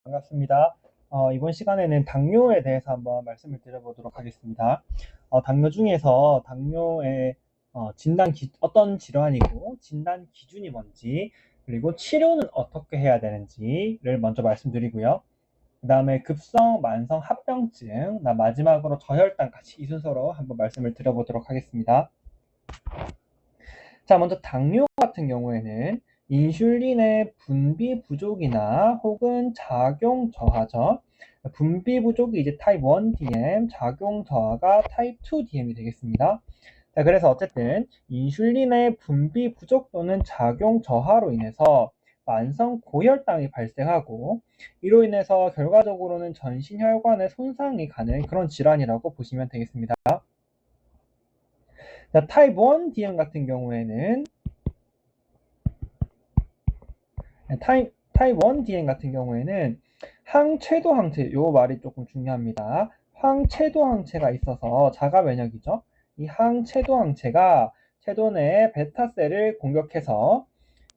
반갑습니다. 이번 시간에는 당뇨에 대해서 한번 말씀을 드려보도록 하겠습니다. 당뇨 중에서 당뇨의 어떤 질환이고 진단 기준이 뭔지, 그리고 치료는 어떻게 해야 되는지를 먼저 말씀드리고요. 그 다음에 급성, 만성 합병증, 마지막으로 저혈당까지 이 순서로 한번 말씀을 드려보도록 하겠습니다. 자, 먼저 당뇨 같은 경우에는 인슐린의 분비 부족이나 혹은 작용 저하죠. 분비 부족이 이제 타입 1 DM, 작용 저하가 타입 2 DM이 되겠습니다. 자, 그래서 어쨌든 인슐린의 분비 부족 또는 작용 저하로 인해서 만성 고혈당이 발생하고, 이로 인해서 결과적으로는 전신혈관에 손상이 가는 그런 질환이라고 보시면 되겠습니다. 자, 타입 1 DM 같은 경우에는 타입 1 DM 같은 경우에는 항체도 항체, 요 말이 조금 중요합니다. 항체도 항체가 있어서 자가 면역이죠. 이 항체도 항체가 체도 내의 베타셀을 공격해서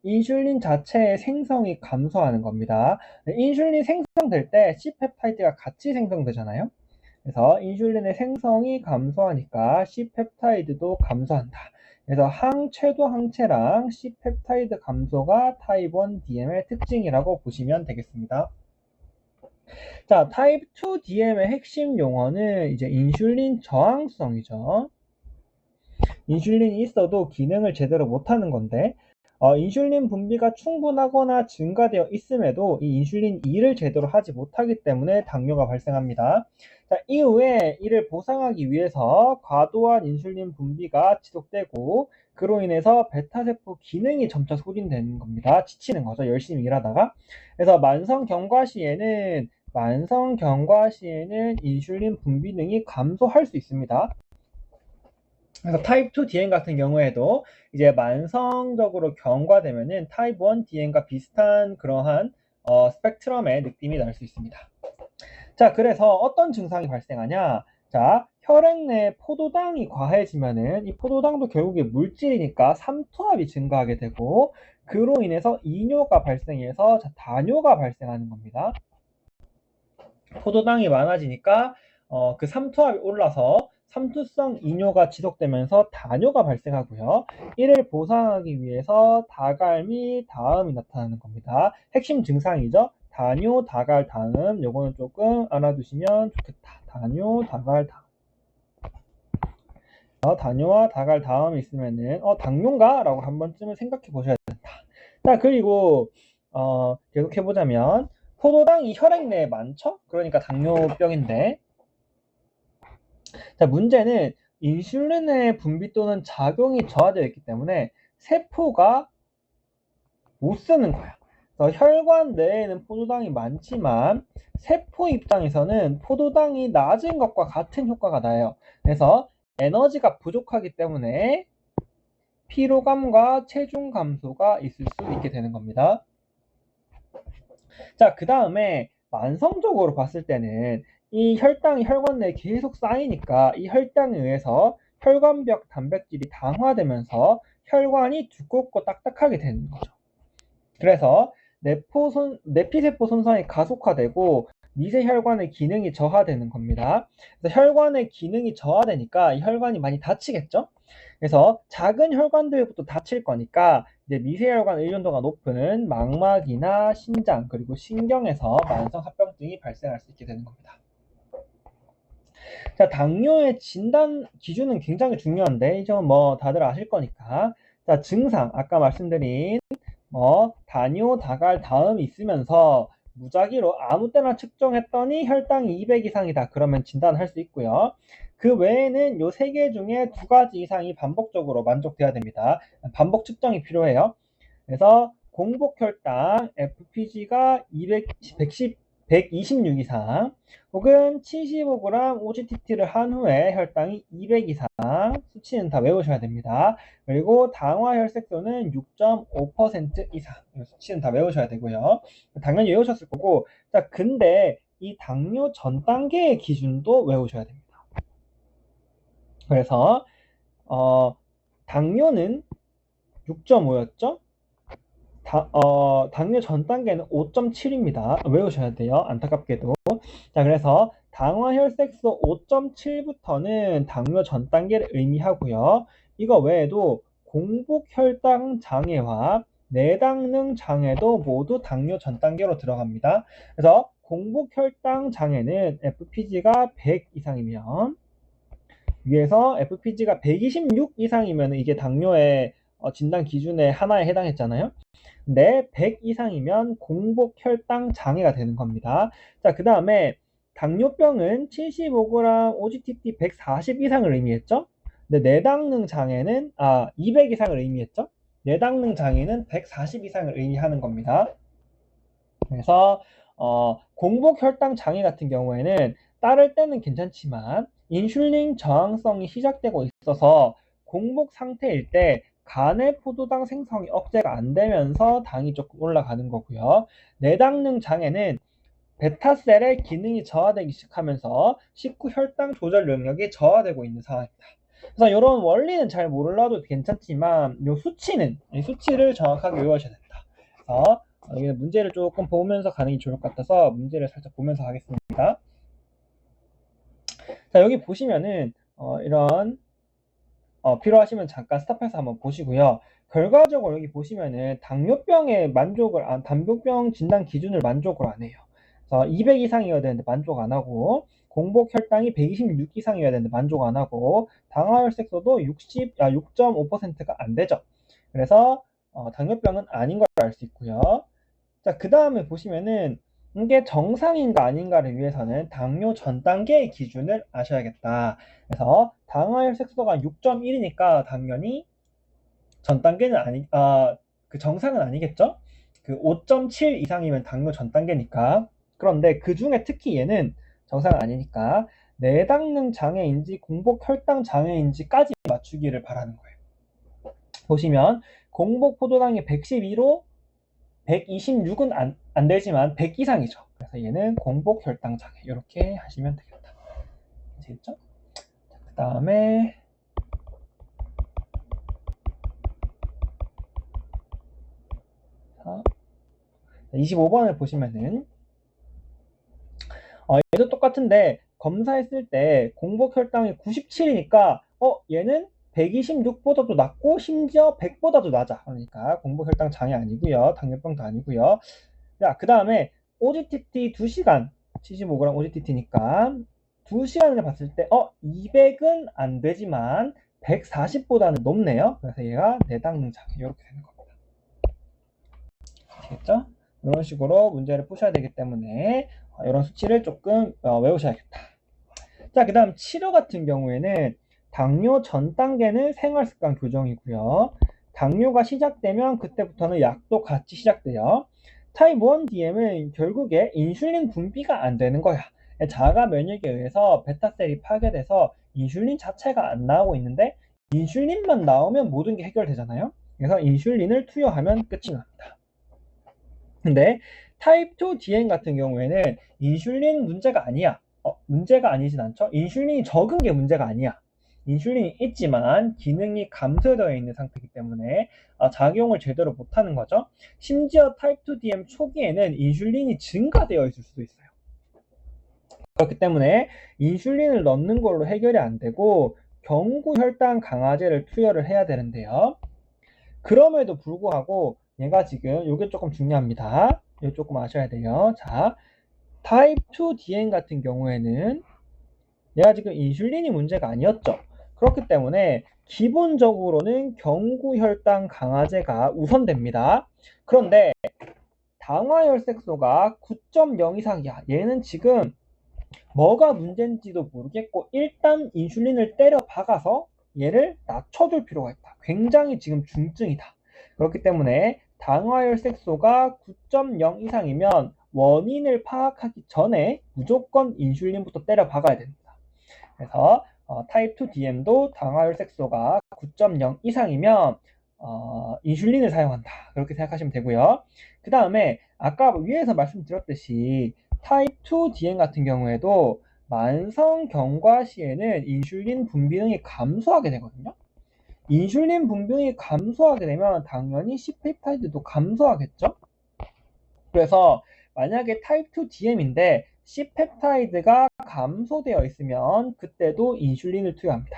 인슐린 자체의 생성이 감소하는 겁니다. 인슐린 생성될 때 C펩타이드가 같이 생성되잖아요. 그래서 인슐린의 생성이 감소하니까 C펩타이드도 감소한다. 그래서 항체도 항체랑 C펩타이드 감소가 타입 1 DM의 특징이라고 보시면 되겠습니다. 자, 타입 2 DM의 핵심 용어는 이제 인슐린 저항성이죠. 인슐린이 있어도 기능을 제대로 못하는 건데, 인슐린 분비가 충분하거나 증가되어 있음에도 이 인슐린 2를 제대로 하지 못하기 때문에 당뇨가 발생합니다. 자, 이후에 이를 보상하기 위해서 과도한 인슐린 분비가 지속되고, 그로 인해서 베타세포 기능이 점차 소진되는 겁니다. 지치는 거죠. 열심히 일하다가. 그래서 만성 경과 시에는 인슐린 분비능이 감소할 수 있습니다. 그래서 타입 2 DM 같은 경우에도 이제 만성적으로 경과되면은 타입 1 DM과 비슷한 그러한 스펙트럼의 느낌이 날 수 있습니다. 자, 그래서 어떤 증상이 발생하냐? 자, 혈액 내에 포도당이 과해지면은 이 포도당도 결국에 물질이니까 삼투압이 증가하게 되고, 그로 인해서 이뇨가 발생해서 다뇨가 발생하는 겁니다. 포도당이 많아지니까 그 삼투압이 올라서 삼투성 이뇨가 지속되면서 다뇨가 발생하고요. 이를 보상하기 위해서 다갈 및 다음이 나타나는 겁니다. 핵심 증상이죠. 다뇨, 다갈, 다음. 요거는 조금 알아두시면 좋겠다. 다뇨, 다갈, 다음. 다뇨와 다갈, 다음이 있으면은 당뇨인가? 라고 한 번쯤은 생각해 보셔야 된다. 자, 그리고 계속 해보자면 포도당이 혈액 내에 많죠? 그러니까 당뇨병인데, 자, 문제는 인슐린의 분비 또는 작용이 저하되어 있기 때문에 세포가 못 쓰는 거야. 그래서 혈관 내에는 포도당이 많지만 세포 입장에서는 포도당이 낮은 것과 같은 효과가 나요. 그래서 에너지가 부족하기 때문에 피로감과 체중 감소가 있을 수 있게 되는 겁니다. 자, 그 다음에 만성적으로 봤을 때는 이 혈당이 혈관 내에 계속 쌓이니까 이 혈당에 의해서 혈관벽 단백질이 당화되면서 혈관이 두껍고 딱딱하게 되는 거죠. 그래서 내피세포 손상이 가속화되고 미세혈관의 기능이 저하되는 겁니다. 그래서 혈관의 기능이 저하되니까 이 혈관이 많이 다치겠죠? 그래서 작은 혈관들부터 다칠 거니까 이제 미세혈관 의존도가 높은 망막이나 신장 그리고 신경에서 만성 합병증이 발생할 수 있게 되는 겁니다. 자, 당뇨의 진단 기준은 굉장히 중요한데 이제 뭐 다들 아실 거니까, 자, 증상 아까 말씀드린 다뇨, 다갈, 다음이 있으면서 무작위로 아무 때나 측정했더니 혈당이 200 이상이다. 그러면 진단할 수 있고요. 그 외에는 요 세 개 중에 2가지 이상이 반복적으로 만족돼야 됩니다. 반복 측정이 필요해요. 그래서 공복 혈당 FPG가 126 이상, 혹은 75g OGTT를 한 후에 혈당이 200 이상, 수치는 다 외우셔야 됩니다. 그리고 당화 혈색소는 6.5% 이상, 수치는 다 외우셔야 되고요. 당연히 외우셨을 거고, 자, 근데 이 당뇨 전 단계의 기준도 외우셔야 됩니다. 그래서 당뇨는 6.5였죠? 당뇨 전 단계는 5.7입니다. 외우셔야 돼요. 안타깝게도. 자, 그래서 당화혈색소 5.7부터는 당뇨 전 단계를 의미하고요. 이거 외에도 공복혈당 장애와 내당능 장애도 모두 당뇨 전 단계로 들어갑니다. 그래서 공복혈당 장애는 FPG가 100 이상이면 위에서 FPG가 126 이상이면 이게 당뇨의 진단 기준의 하나에 해당했잖아요. 근데 100 이상이면 공복혈당 장애가 되는 겁니다. 자, 그 다음에 당뇨병은 75g, OGTT 140 이상을 의미했죠. 근데 내당능 장애는 200 이상을 의미했죠. 내당능 장애는 140 이상을 의미하는 겁니다. 그래서 공복혈당 장애 같은 경우에는 따를 때는 괜찮지만 인슐린 저항성이 시작되고 있어서 공복 상태일 때 간의 포도당 생성이 억제가 안 되면서 당이 조금 올라가는 거고요. 내당능 장애는 베타셀의 기능이 저하되기 시작하면서 식후 혈당 조절 영역이 저하되고 있는 상황입니다. 그래서 이런 원리는 잘 몰라도 괜찮지만 이 수치를 정확하게 외우셔야 됩니다. 그래서 여기는 문제를 조금 보면서 가는 게 좋을 것 같아서 문제를 살짝 보면서 하겠습니다. 자, 여기 보시면은 이런 필요하시면 잠깐 스탑해서 한번 보시고요. 결과적으로 여기 보시면은 당뇨병의 당뇨병 진단 기준을 만족을 안 해요. 그래서 200 이상이어야 되는데 만족 안 하고, 공복 혈당이 126 이상이어야 되는데 만족 안 하고, 당화혈색소도 6.5%가 안 되죠. 그래서 당뇨병은 아닌 걸 알 수 있고요. 자, 그 다음에 보시면은 이게 정상인가 아닌가를 위해서는 당뇨 전 단계의 기준을 아셔야겠다. 그래서 당화혈색소가 6.1이니까 당연히 전 단계는 그 정상은 아니겠죠? 그 5.7 이상이면 당뇨 전 단계니까. 그런데 그 중에 특히 얘는 정상은 아니니까 내당능 장애인지 공복 혈당 장애인지까지 맞추기를 바라는 거예요. 보시면 공복 포도당이 112로 126은 안 되지만 100 이상이죠. 그래서 얘는 공복 혈당 장애 이렇게 하시면 되겠다. 아시겠죠? 그 다음에 25번을 보시면은 얘도 똑같은데 검사했을 때 공복 혈당이 97이니까 얘는 126보다도 낮고 심지어 100보다도 낮아. 그러니까 공복 혈당 장애 아니고요. 당뇨병도 아니고요. 자, 그 다음에 OGTT 2시간 75g OGTT니까 2시간을 봤을 때 200은 안 되지만 140보다는 높네요. 그래서 얘가 내당능 장애 이렇게 되는 겁니다. 아시겠죠? 이런 식으로 문제를 푸셔야 되기 때문에 이런 수치를 조금 외우셔야겠다. 자, 그 다음 치료 같은 경우에는 당뇨 전 단계는 생활습관 교정이고요. 당뇨가 시작되면 그때부터는 약도 같이 시작돼요. 타입 1 DM은 결국에 인슐린 분비가 안 되는 거야. 자가 면역에 의해서 베타셀이 파괴돼서 인슐린 자체가 안 나오고 있는데 인슐린만 나오면 모든 게 해결되잖아요. 그래서 인슐린을 투여하면 끝이 납니다. 근데 타입 2 DM 같은 경우에는 인슐린 문제가 아니야. 문제가 아니진 않죠. 인슐린이 적은 게 문제가 아니야. 인슐린이 있지만 기능이 감소되어 있는 상태이기 때문에 작용을 제대로 못하는 거죠. 심지어 타입 2 DM 초기에는 인슐린이 증가되어 있을 수도 있어요. 그렇기 때문에 인슐린을 넣는 걸로 해결이 안 되고 경구 혈당 강화제를 투여를 해야 되는데요. 그럼에도 불구하고 얘가 지금 이게 조금 중요합니다. 이거 조금 아셔야 돼요. 자, 타입 2 DM 같은 경우에는 얘가 지금 인슐린이 문제가 아니었죠. 그렇기 때문에 기본적으로는 경구혈당 강화제가 우선됩니다. 그런데 당화혈색소가 9.0 이상이야. 얘는 지금 뭐가 문제인지도 모르겠고 일단 인슐린을 때려 박아서 얘를 낮춰줄 필요가 있다. 굉장히 지금 중증이다. 그렇기 때문에 당화혈색소가 9.0 이상이면 원인을 파악하기 전에 무조건 인슐린부터 때려 박아야 됩니다. 그래서 타입 2 DM도 당화혈색소가 9.0 이상이면 인슐린을 사용한다. 그렇게 생각하시면 되고요. 그 다음에 아까 위에서 말씀드렸듯이 타입 2 DM 같은 경우에도 만성 경과 시에는 인슐린 분비능이 감소하게 되거든요. 인슐린 분비이 감소하게 되면 당연히 C펩타이드도 감소하겠죠? 그래서 만약에 타입 2 DM인데 C펩타이드가 감소되어 있으면 그때도 인슐린을 투여합니다.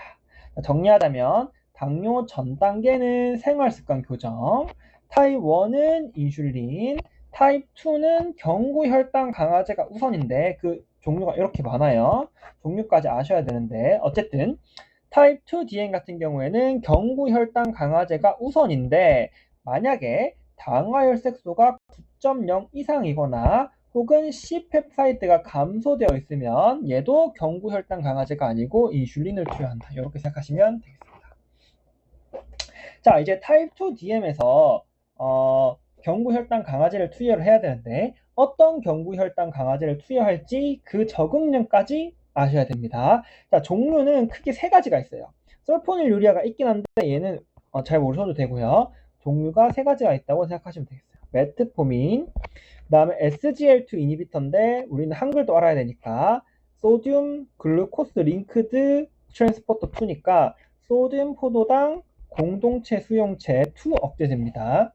정리하자면 당뇨 전 단계는 생활습관 교정, 타입 1은 인슐린, 타입 2는 경구혈당 강화제가 우선인데 그 종류가 이렇게 많아요. 종류까지 아셔야 되는데 어쨌든 타입 2 DM 같은 경우에는 경구혈당 강화제가 우선인데 만약에 당화혈색소가 9.0 이상이거나 혹은 C펩타이드가 감소되어 있으면 얘도 경구혈당 강화제가 아니고 인슐린을 투여한다. 이렇게 생각하시면 되겠습니다. 자, 이제 타입 2 DM에서 경구혈당 강화제를 투여를 해야 되는데 어떤 경구혈당 강화제를 투여할지 그 적응량까지 아셔야 됩니다. 자, 종류는 크게 세 가지가 있어요. 설포닐유리아가 있긴 한데 얘는 잘 모르셔도 되고요. 종류가 세 가지가 있다고 생각하시면 되겠어요. 메트포민, 그 다음에 SGL2 이니비터인데 우리는 한글도 알아야 되니까 소듐 글루코스 링크드 트랜스포터 2니까 소듐 포도당 공동체 수용체 2 억제제입니다.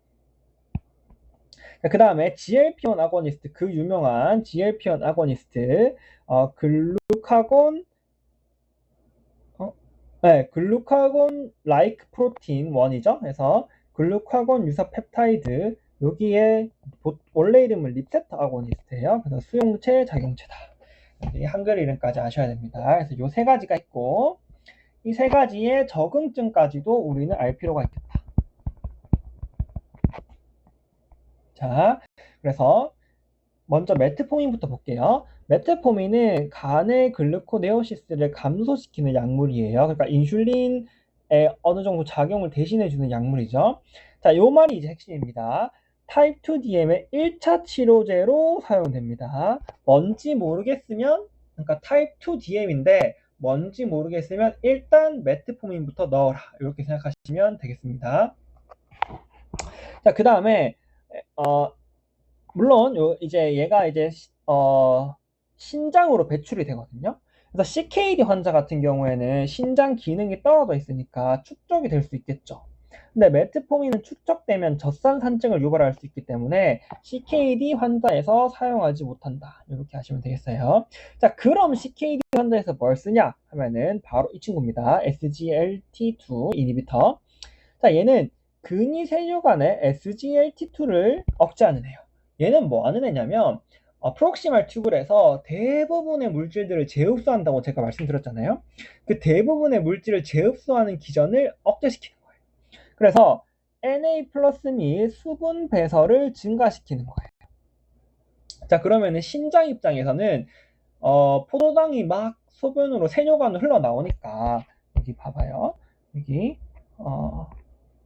그 다음에 GLP-1 아고니스트, 그 유명한 GLP-1 아고니스트 글루카곤 라이크 프로틴 1이죠. 그래서 글루카곤 유사 펩타이드, 여기에 원래 이름은 리셉터 아고니스트예요. 그래서 수용체, 작용체다. 한글 이름까지 아셔야 됩니다. 그래서 이 세 가지가 있고 이 세 가지의 적응증까지도 우리는 알 필요가 있겠다. 자, 그래서 먼저 메트포민부터 볼게요. 메트포민은 간의 글루코네오시스를 감소시키는 약물이에요. 그러니까 인슐린에 어느 정도 작용을 대신해주는 약물이죠. 자, 요 말이 이제 핵심입니다. 타입 2 DM의 1차 치료제로 사용됩니다. 뭔지 모르겠으면, 그러니까 타입 2 DM인데 뭔지 모르겠으면 일단 메트포민부터 넣어라. 이렇게 생각하시면 되겠습니다. 자, 그 다음에 물론 이제 얘가 이제 신장으로 배출이 되거든요. 그래서 CKD 환자 같은 경우에는 신장 기능이 떨어져 있으니까 축적이 될 수 있겠죠. 근데 메트포민은 축적되면 젖산산증을 유발할 수 있기 때문에 CKD 환자에서 사용하지 못한다. 이렇게 하시면 되겠어요. 자, 그럼 CKD 환자에서 뭘 쓰냐 하면은 바로 이 친구입니다. SGLT2 이니비터. 자, 얘는 근위 세뇨간의 SGLT2를 억제하는 애요. 얘는 뭐 하는 애냐면 프록시말 튜블에서 대부분의 물질들을 재흡수한다고 제가 말씀드렸잖아요. 그 대부분의 물질을 재흡수하는 기전을 억제시키는 거예요. 그래서 Na 플러스 및 수분 배설을 증가시키는 거예요. 자, 그러면은 신장 입장에서는 포도당이 막 소변으로 세뇨관으로 흘러나오니까 여기 봐봐요. 여기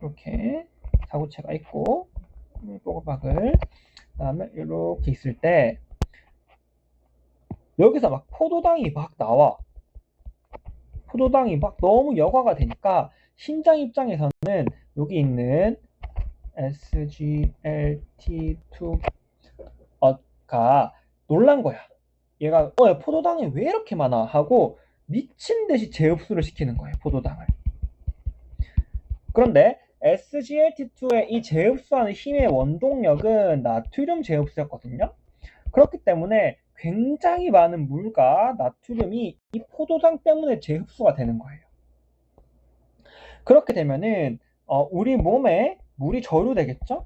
이렇게 자구체가 있고 뽀글바글 그다음에 이렇게 있을 때 여기서 막 포도당이 막 나와. 포도당이 막 너무 여과가 되니까 신장 입장에서는 여기 있는 SGLT2가 놀란 거야. 얘가 포도당이 왜 이렇게 많아 하고 미친 듯이 재흡수를 시키는 거예요. 포도당을. 그런데 SGLT2의 이 재흡수하는 힘의 원동력은 나트륨 재흡수였거든요. 그렇기 때문에 굉장히 많은 물과 나트륨이 이 포도당 때문에 재흡수가 되는 거예요. 그렇게 되면은 우리 몸에 물이 저류되겠죠?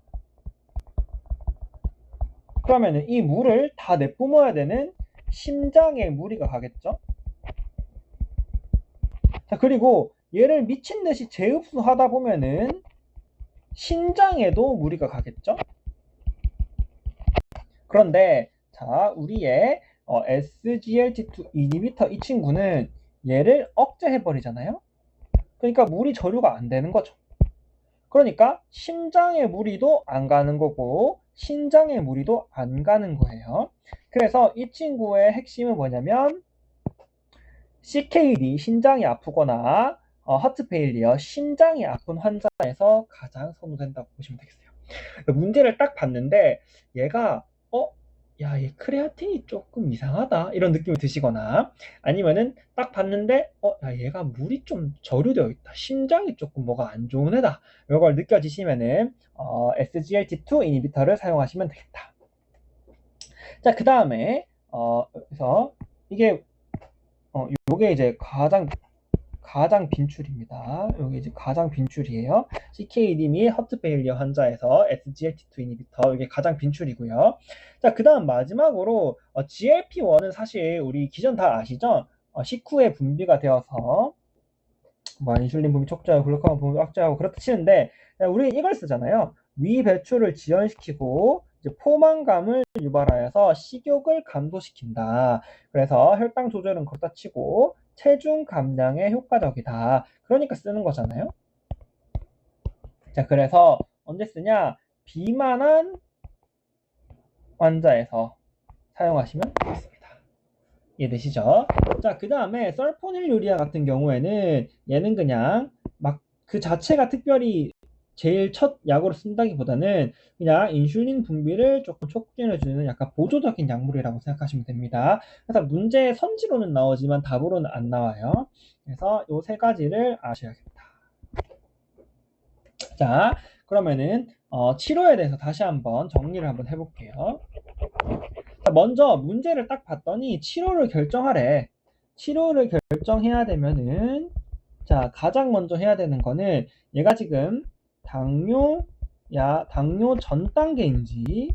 그러면은 이 물을 다 내뿜어야 되는 심장에 무리가 가겠죠? 자, 그리고 얘를 미친 듯이 재흡수하다 보면은 신장에도 무리가 가겠죠? 그런데 자, 우리의 SGLT2 이니비터 이 친구는 얘를 억제해 버리잖아요. 그러니까 물이 저류가 안 되는 거죠. 그러니까 심장의 무리도 안 가는 거고 신장의 무리도 안 가는 거예요. 그래서 이 친구의 핵심은 뭐냐면 CKD, 신장이 아프거나 하트 페일리어, 심장이 아픈 환자에서 가장 선호된다고 보시면 되겠어요. 문제를 딱 봤는데 얘가 야, 얘 크레아틴이 조금 이상하다 이런 느낌이 드시거나 아니면은 딱 봤는데 야, 얘가 물이 좀 저류되어 있다. 심장이 조금 뭐가 안 좋은 애다. 이걸 느껴지시면은 SGLT2 이니비터를 사용하시면 되겠다. 자, 그 다음에 그래서 이게 요게 이제 가장 빈출입니다. 여기 이제 가장 빈출이에요. CKD 및 허트 페일리어 환자에서 SGLT2 이니비터 이게 가장 빈출이고요. 자, 그다음 마지막으로 GLP-1은 사실 우리 기존 다 아시죠? 식후에 분비가 되어서 뭐 인슐린 분비 촉진하고 글루카곤 분비 억제하고 그렇다 치는데 우리 이걸 쓰잖아요. 위 배출을 지연시키고 이제 포만감을 유발하여서 식욕을 감소시킨다. 그래서 혈당 조절은 그렇다 치고 체중 감량에 효과적이다. 그러니까 쓰는 거잖아요. 자, 그래서 언제 쓰냐? 비만한 환자에서 사용하시면 되겠습니다. 이해되시죠? 자, 그 다음에 설포닐유리아 같은 경우에는 얘는 그냥 막 그 자체가 특별히 제일 첫 약으로 쓴다기보다는 그냥 인슐린 분비를 조금 촉진해주는 약간 보조적인 약물이라고 생각하시면 됩니다. 그래서 문제 선지로는 나오지만 답으로는 안 나와요. 그래서 이 세 가지를 아셔야겠다. 자, 그러면은 치료에 대해서 다시 한번 정리를 한번 해볼게요. 자, 먼저 문제를 딱 봤더니 치료를 결정하래. 치료를 결정해야 되면은 자, 가장 먼저 해야 되는 거는 얘가 지금 당뇨 전 단계인지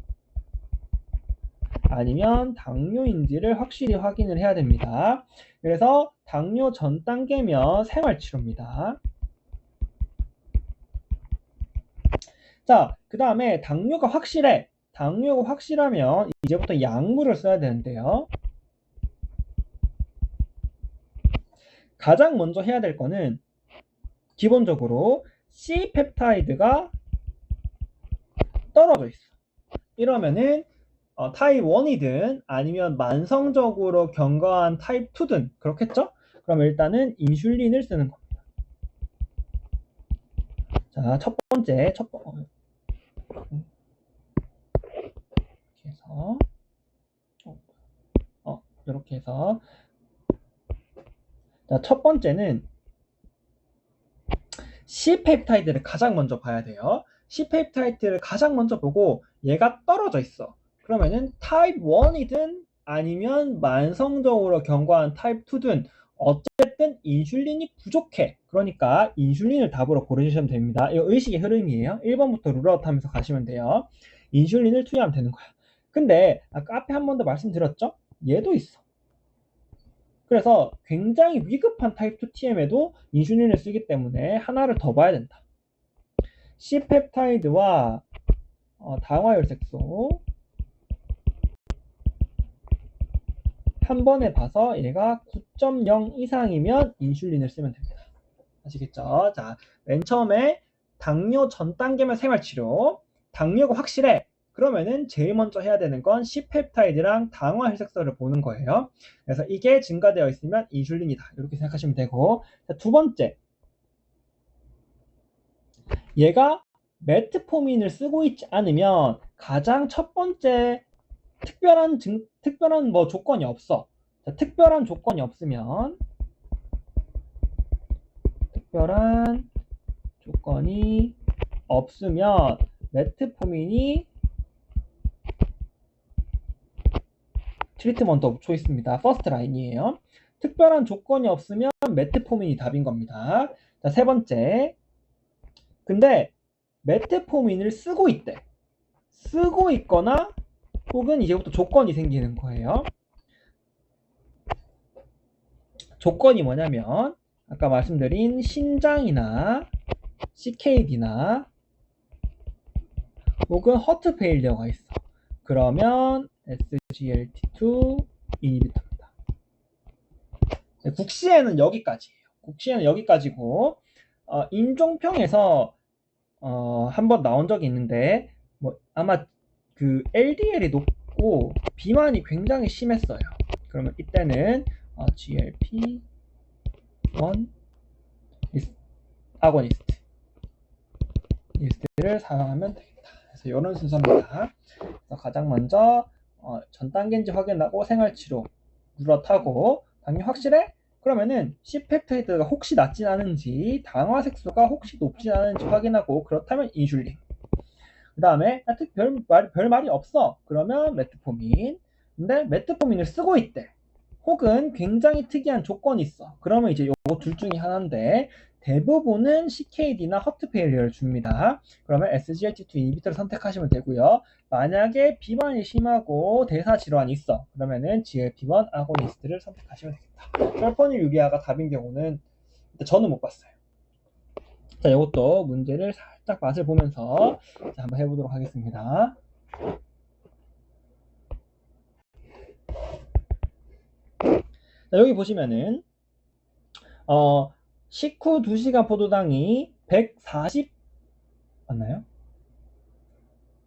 아니면 당뇨인지를 확실히 확인을 해야 됩니다. 그래서 당뇨 전 단계면 생활치료입니다. 자, 그 다음에 당뇨가 확실해. 당뇨가 확실하면 이제부터 약물을 써야 되는데요. 가장 먼저 해야 될 거는 기본적으로 C펩타이드가 떨어져 있어. 이러면은 타입 1이든 아니면 만성적으로 경과한 타입 2든 그렇겠죠? 그럼 일단은 인슐린을 쓰는 겁니다. 자, 첫 번째 이렇게 해서 이렇게 해서 자, 첫 번째는 C펩타이드를 가장 먼저 봐야 돼요. C펩타이드를 가장 먼저 보고 얘가 떨어져 있어. 그러면은 타입 1이든 아니면 만성적으로 경과한 타입 2든 어쨌든 인슐린이 부족해. 그러니까 인슐린을 답으로 고르시면 됩니다. 이거 의식의 흐름이에요. 1번부터 룰아웃 하면서 가시면 돼요. 인슐린을 투여하면 되는 거야. 근데 아까 앞에 한 번 더 말씀드렸죠? 얘도 있어. 그래서 굉장히 위급한 타입 2 TM에도 인슐린을 쓰기 때문에 하나를 더 봐야 된다. C펩타이드와 당화혈색소 한 번에 봐서 얘가 9.0 이상이면 인슐린을 쓰면 됩니다. 아시겠죠? 자, 맨 처음에 당뇨 전 단계면 생활치료. 당뇨가 확실해. 그러면은 제일 먼저 해야 되는 건 C펩타이드랑 당화혈색소를 보는 거예요. 그래서 이게 증가되어 있으면 인슐린이다. 이렇게 생각하시면 되고. 자, 두 번째. 얘가 메트포민을 쓰고 있지 않으면 가장 첫 번째 특별한 뭐 조건이 없어. 자, 특별한 조건이 없으면 특별한 조건이 없으면 메트포민이 트리트먼트 오브 초이스입니다. 퍼스트 라인이에요. 특별한 조건이 없으면 메트포민이 답인 겁니다. 자, 세 번째. 근데 메트포민을 쓰고 있대. 쓰고 있거나 혹은 이제부터 조건이 생기는 거예요. 조건이 뭐냐면 아까 말씀드린 신장이나 CKD나 혹은 허트 페일리어가 있어. 그러면 SGLT2 이니비터입니다. 국시에는 여기까지예요. 국시에는 여기까지고 인종평에서 한번 나온 적이 있는데 뭐 아마 그 LDL이 높고 비만이 굉장히 심했어요. 그러면 이때는 GLP-1 아고니스트 리스트를 사용하면 되겠다. 그래서 이런 순서입니다. 그래서 가장 먼저 전 단계인지 확인하고 생활치료 누렇하고 당뇨 확실해? 그러면은 C펩타이드가 혹시 낮진 않은지 당화색소가 혹시 높진 않은지 확인하고 그렇다면 인슐린. 그 다음에 별 말이 없어. 그러면 메트포민. 근데 메트포민을 쓰고 있대. 혹은 굉장히 특이한 조건이 있어. 그러면 이제 요거 둘 중에 하나인데 대부분은 CKD나 허트 페일리어를 줍니다. 그러면 SGLT2 이니비터를 선택하시면 되고요. 만약에 비만이 심하고 대사 질환이 있어. 그러면은 GLP-1 아고니스트를 선택하시면 되겠다. 설포닐 유리아가 답인 경우는 저는 못 봤어요. 자, 이것도 문제를 살짝 맛을 보면서 자, 한번 해보도록 하겠습니다. 자, 여기 보시면은 식후 2시간 포도당이 140 맞나요?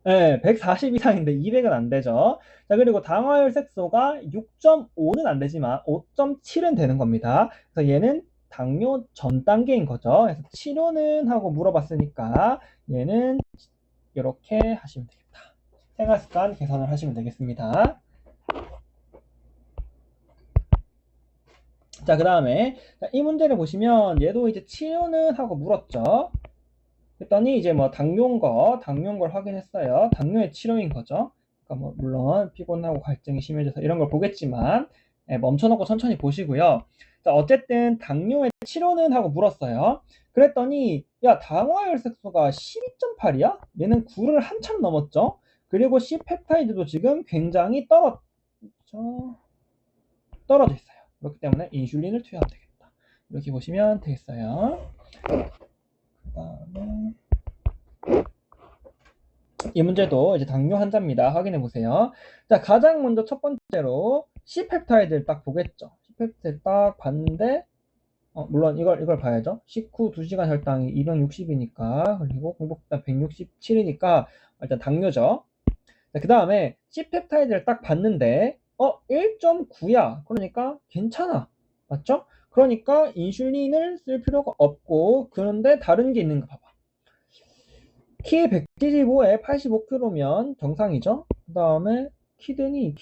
네, 140 이상인데 200은 안 되죠. 자, 그리고 당화혈 색소가 6.5는 안 되지만 5.7은 되는 겁니다. 그래서 얘는 당뇨 전 단계인 거죠. 그래서 치료는 하고 물어봤으니까 얘는 이렇게 하시면 되겠다. 생활습관 개선을 하시면 되겠습니다. 자, 그 다음에 이 문제를 보시면 얘도 이제 치료는 하고 물었죠. 그랬더니 이제 뭐 당뇨인 걸 확인했어요. 당뇨의 치료인 거죠. 그러니까 뭐 물론 피곤하고 갈증이 심해져서 이런 걸 보겠지만 멈춰놓고 천천히 보시고요. 자, 어쨌든 당뇨의 치료는 하고 물었어요. 그랬더니 야, 당화혈색소가 12.8이야? 얘는 9를 한참 넘었죠. 그리고 C펩타이드도 지금 굉장히 떨어져 있어요. 그렇기 때문에 인슐린을 투여하면 되겠다. 이렇게 보시면 되겠어요. 그 다음에 이 문제도 이제 당뇨 환자입니다. 확인해 보세요. 자, 가장 먼저 첫 번째로 C펩타이드를 딱 보겠죠. C펩타이드 딱 봤는데 물론 이걸 봐야죠. 식후 2시간 혈당이 260이니까 그리고 공복당 167이니까 일단 당뇨죠. 그 다음에 C펩타이드를 딱 봤는데 1.9야. 그러니까 괜찮아. 맞죠? 그러니까 인슐린을 쓸 필요가 없고 그런데 다른 게 있는 거 봐봐. 키 175에 85kg면 정상이죠. 그 다음에 키드니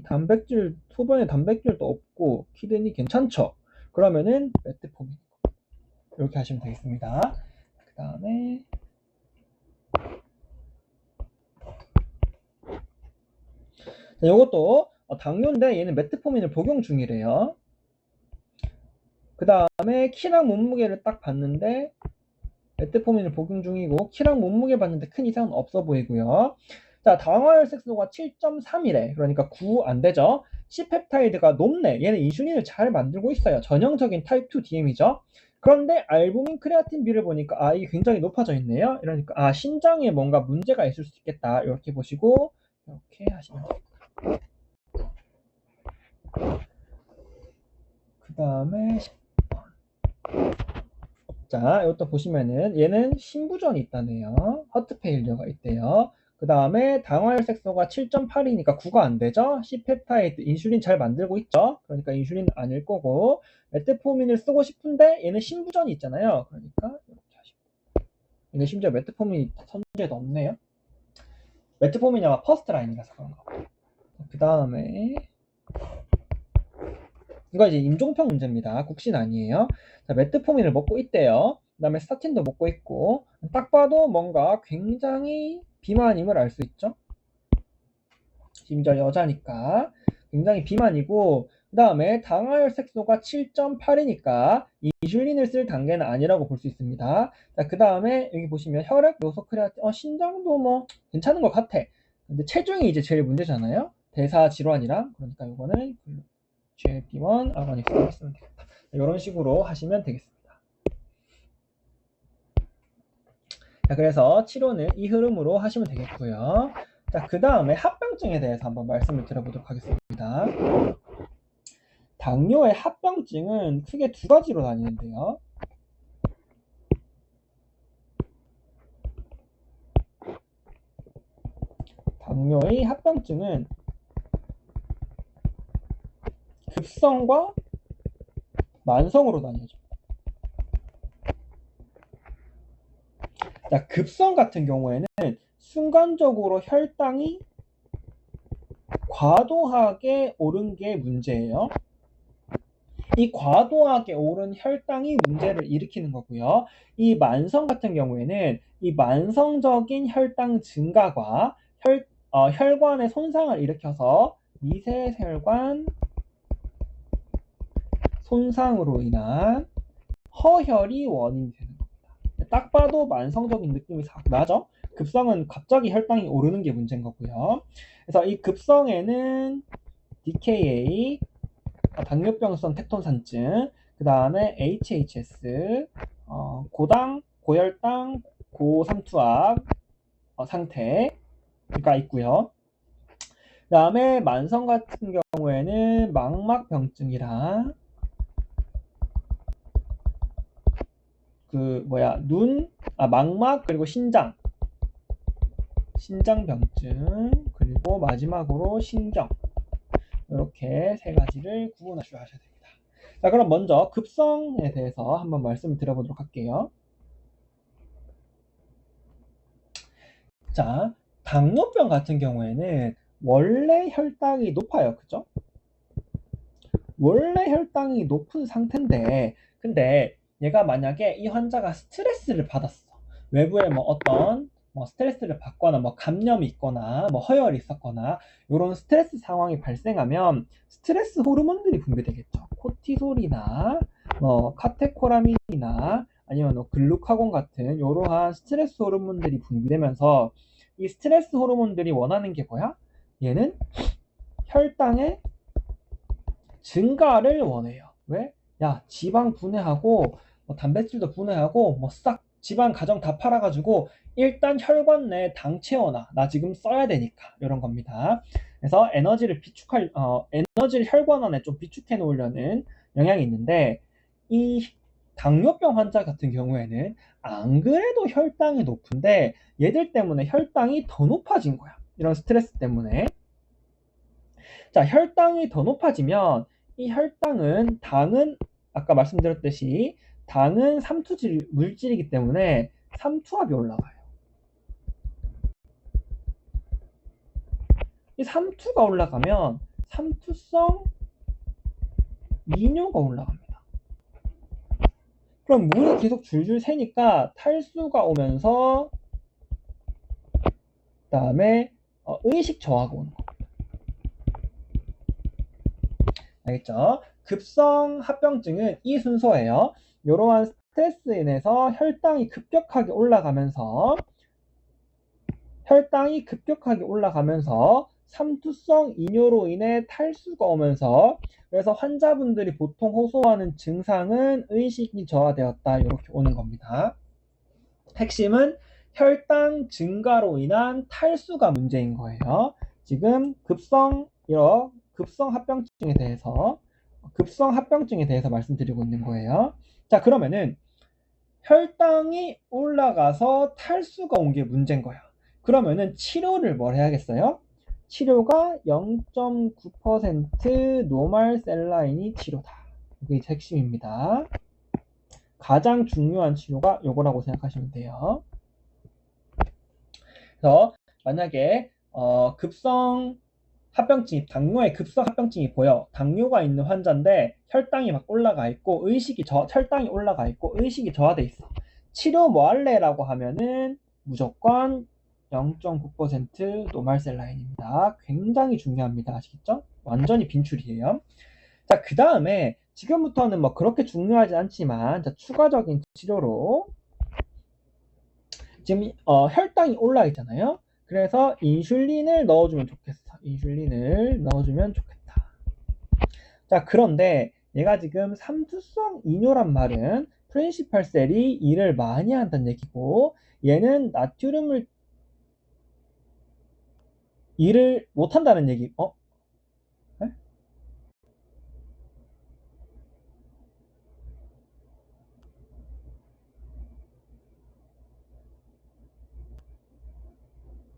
단백질 소변에 단백질도 없고 키드니 괜찮죠. 그러면은 메트포민 이렇게 하시면 되겠습니다. 그 다음에 이것도 당뇨인데 얘는 메트포민을 복용 중이래요. 그 다음에 키랑 몸무게를 딱 봤는데 메트포민을 복용 중이고 키랑 몸무게 봤는데 큰 이상은 없어 보이고요. 자, 당화혈 색소가 7.3이래. 그러니까 9 안 되죠. C펩타이드가 높네. 얘는 인슐린을 잘 만들고 있어요. 전형적인 타입 2 DM이죠. 그런데 알부민 크레아틴 비를 보니까 이게 굉장히 높아져 있네요. 이러니까 신장에 뭔가 문제가 있을 수 있겠다. 이렇게 보시고 이렇게 하시면 됩니다. 그 다음에 자, 이것도 보시면은 얘는 신부전이 있다네요. 허트 페일리어가 있대요. 그 다음에 당화혈 색소가 7.8이니까 9가 안 되죠. C펩타이드 인슐린 잘 만들고 있죠. 그러니까 인슐린 아닐 거고 메트포민을 쓰고 싶은데 얘는 신부전이 있잖아요. 그러니까 이렇게 하시면 얘는 심지어 메트포민이 선제도 없네요. 메트포민이 아마 퍼스트 라인이라서 그런가 봐요. 그 다음에 이거 이제 임종평 문제입니다. 국신 아니에요. 자, 메트포민을 먹고 있대요. 그 다음에 스타틴도 먹고 있고 딱 봐도 뭔가 굉장히 비만임을 알 수 있죠. 심지어 여자니까 굉장히 비만이고 그 다음에 당화혈 색소가 7.8이니까 인슐린을 쓸 단계는 아니라고 볼 수 있습니다. 자, 그 다음에 여기 보시면 혈액 요소 크레아틴 신장도 뭐 괜찮은 것 같아. 근데 체중이 이제 제일 문제잖아요. 대사 질환이랑 그러니까 이거는 GLP-1 아고니스트를 쓰면 되겠다. 이런 식으로 하시면 되겠습니다. 자, 그래서 치료는 이 흐름으로 하시면 되겠고요. 자, 그 다음에 합병증에 대해서 한번 말씀을 드려보도록 하겠습니다. 당뇨의 합병증은 크게 두 가지로 나뉘는데요. 당뇨의 합병증은 급성과 만성으로 나뉘어집니다. 자, 급성 같은 경우에는 순간적으로 혈당이 과도하게 오른 게 문제예요. 이 과도하게 오른 혈당이 문제를 일으키는 거고요. 이 만성 같은 경우에는 이 만성적인 혈당 증가가 혈관의 손상을 일으켜서 미세혈관 손상으로 인한 허혈이 원인이 되는 겁니다. 딱 봐도 만성적인 느낌이 싹 나죠? 급성은 갑자기 혈당이 오르는 게 문제인 거고요. 그래서 이 급성에는 DKA, 당뇨병성 테톤산증, 그 다음에 HHS, 고당, 고혈당, 고삼투압 상태가 있고요. 그 다음에 만성 같은 경우에는 망막병증이랑 망막 그리고 신장병증, 그리고 마지막으로 신경, 이렇게 세 가지를 구분하셔야 됩니다. 자, 그럼 먼저 급성에 대해서 한번 말씀을 드려보도록 할게요. 자, 당뇨병 같은 경우에는 원래 혈당이 높아요. 그죠? 원래 혈당이 높은 상태인데, 근데 얘가 만약에 이 환자가 스트레스를 받았어. 외부에 어떤 스트레스를 받거나 감염이 있거나 허혈이 있었거나 이런 스트레스 상황이 발생하면 스트레스 호르몬들이 분비되겠죠. 코티솔이나 카테코라민이나 아니면 글루카곤 같은 이러한 스트레스 호르몬들이 분비되면서 이 스트레스 호르몬들이 원하는 게 뭐야? 얘는 혈당의 증가를 원해요. 왜? 야, 지방 분해하고 단백질도 분해하고 싹 지방 가정 다 팔아가지고 일단 혈관 내에 당 채워놔. 나 지금 써야 되니까. 이런 겁니다. 그래서 에너지를 혈관 안에 좀 비축해 놓으려는 영향이 있는데, 이 당뇨병 환자 같은 경우에는 안 그래도 혈당이 높은데 얘들 때문에 혈당이 더 높아진 거야. 이런 스트레스 때문에. 자, 혈당이 더 높아지면 이 당은 아까 말씀드렸듯이 당은 삼투 물질이기 때문에 삼투압이 올라가요. 이 삼투가 올라가면 삼투성 이뇨가 올라갑니다. 그럼 물이 계속 줄줄 새니까 탈수가 오면서 그다음에 의식 저하가 오는 겁니다. 알겠죠? 급성 합병증은 이 순서예요. 이러한 스트레스에 인해서 혈당이 급격하게 올라가면서 삼투성 이뇨로 인해 탈수가 오면서, 그래서 환자분들이 보통 호소하는 증상은 의식이 저하되었다, 이렇게 오는 겁니다. 핵심은 혈당 증가로 인한 탈수가 문제인 거예요. 지금 급성 합병증에 대해서 말씀드리고 있는 거예요. 자, 그러면은 혈당이 올라가서 탈수가 온 게 문제인 거야. 그러면은 치료를 뭘 해야겠어요? 치료가 0.9% 노말 셀라인이 치료다. 이게 핵심입니다. 가장 중요한 치료가 요거라고 생각하시면 돼요. 그래서 만약에 당뇨의 급성 합병증이 보여. 당뇨가 있는 환자인데 혈당이 막 올라가 있고 혈당이 올라가 있고 의식이 저하돼 있어. 치료 뭐 할래라고 하면은 무조건 0.9% 노말셀라인입니다. 굉장히 중요합니다. 아시겠죠? 완전히 빈출이에요. 자, 그 다음에 지금부터는 그렇게 중요하지 않지만, 자, 추가적인 치료로 지금 혈당이 올라 있잖아요. 그래서 인슐린을 넣어주면 좋겠어. 자, 그런데 얘가 지금 삼투성 이뇨란 말은 프린시팔 셀이 일을 많이 한다는 얘기고, 얘는 나트륨을 일을 못한다는 얘기. 네?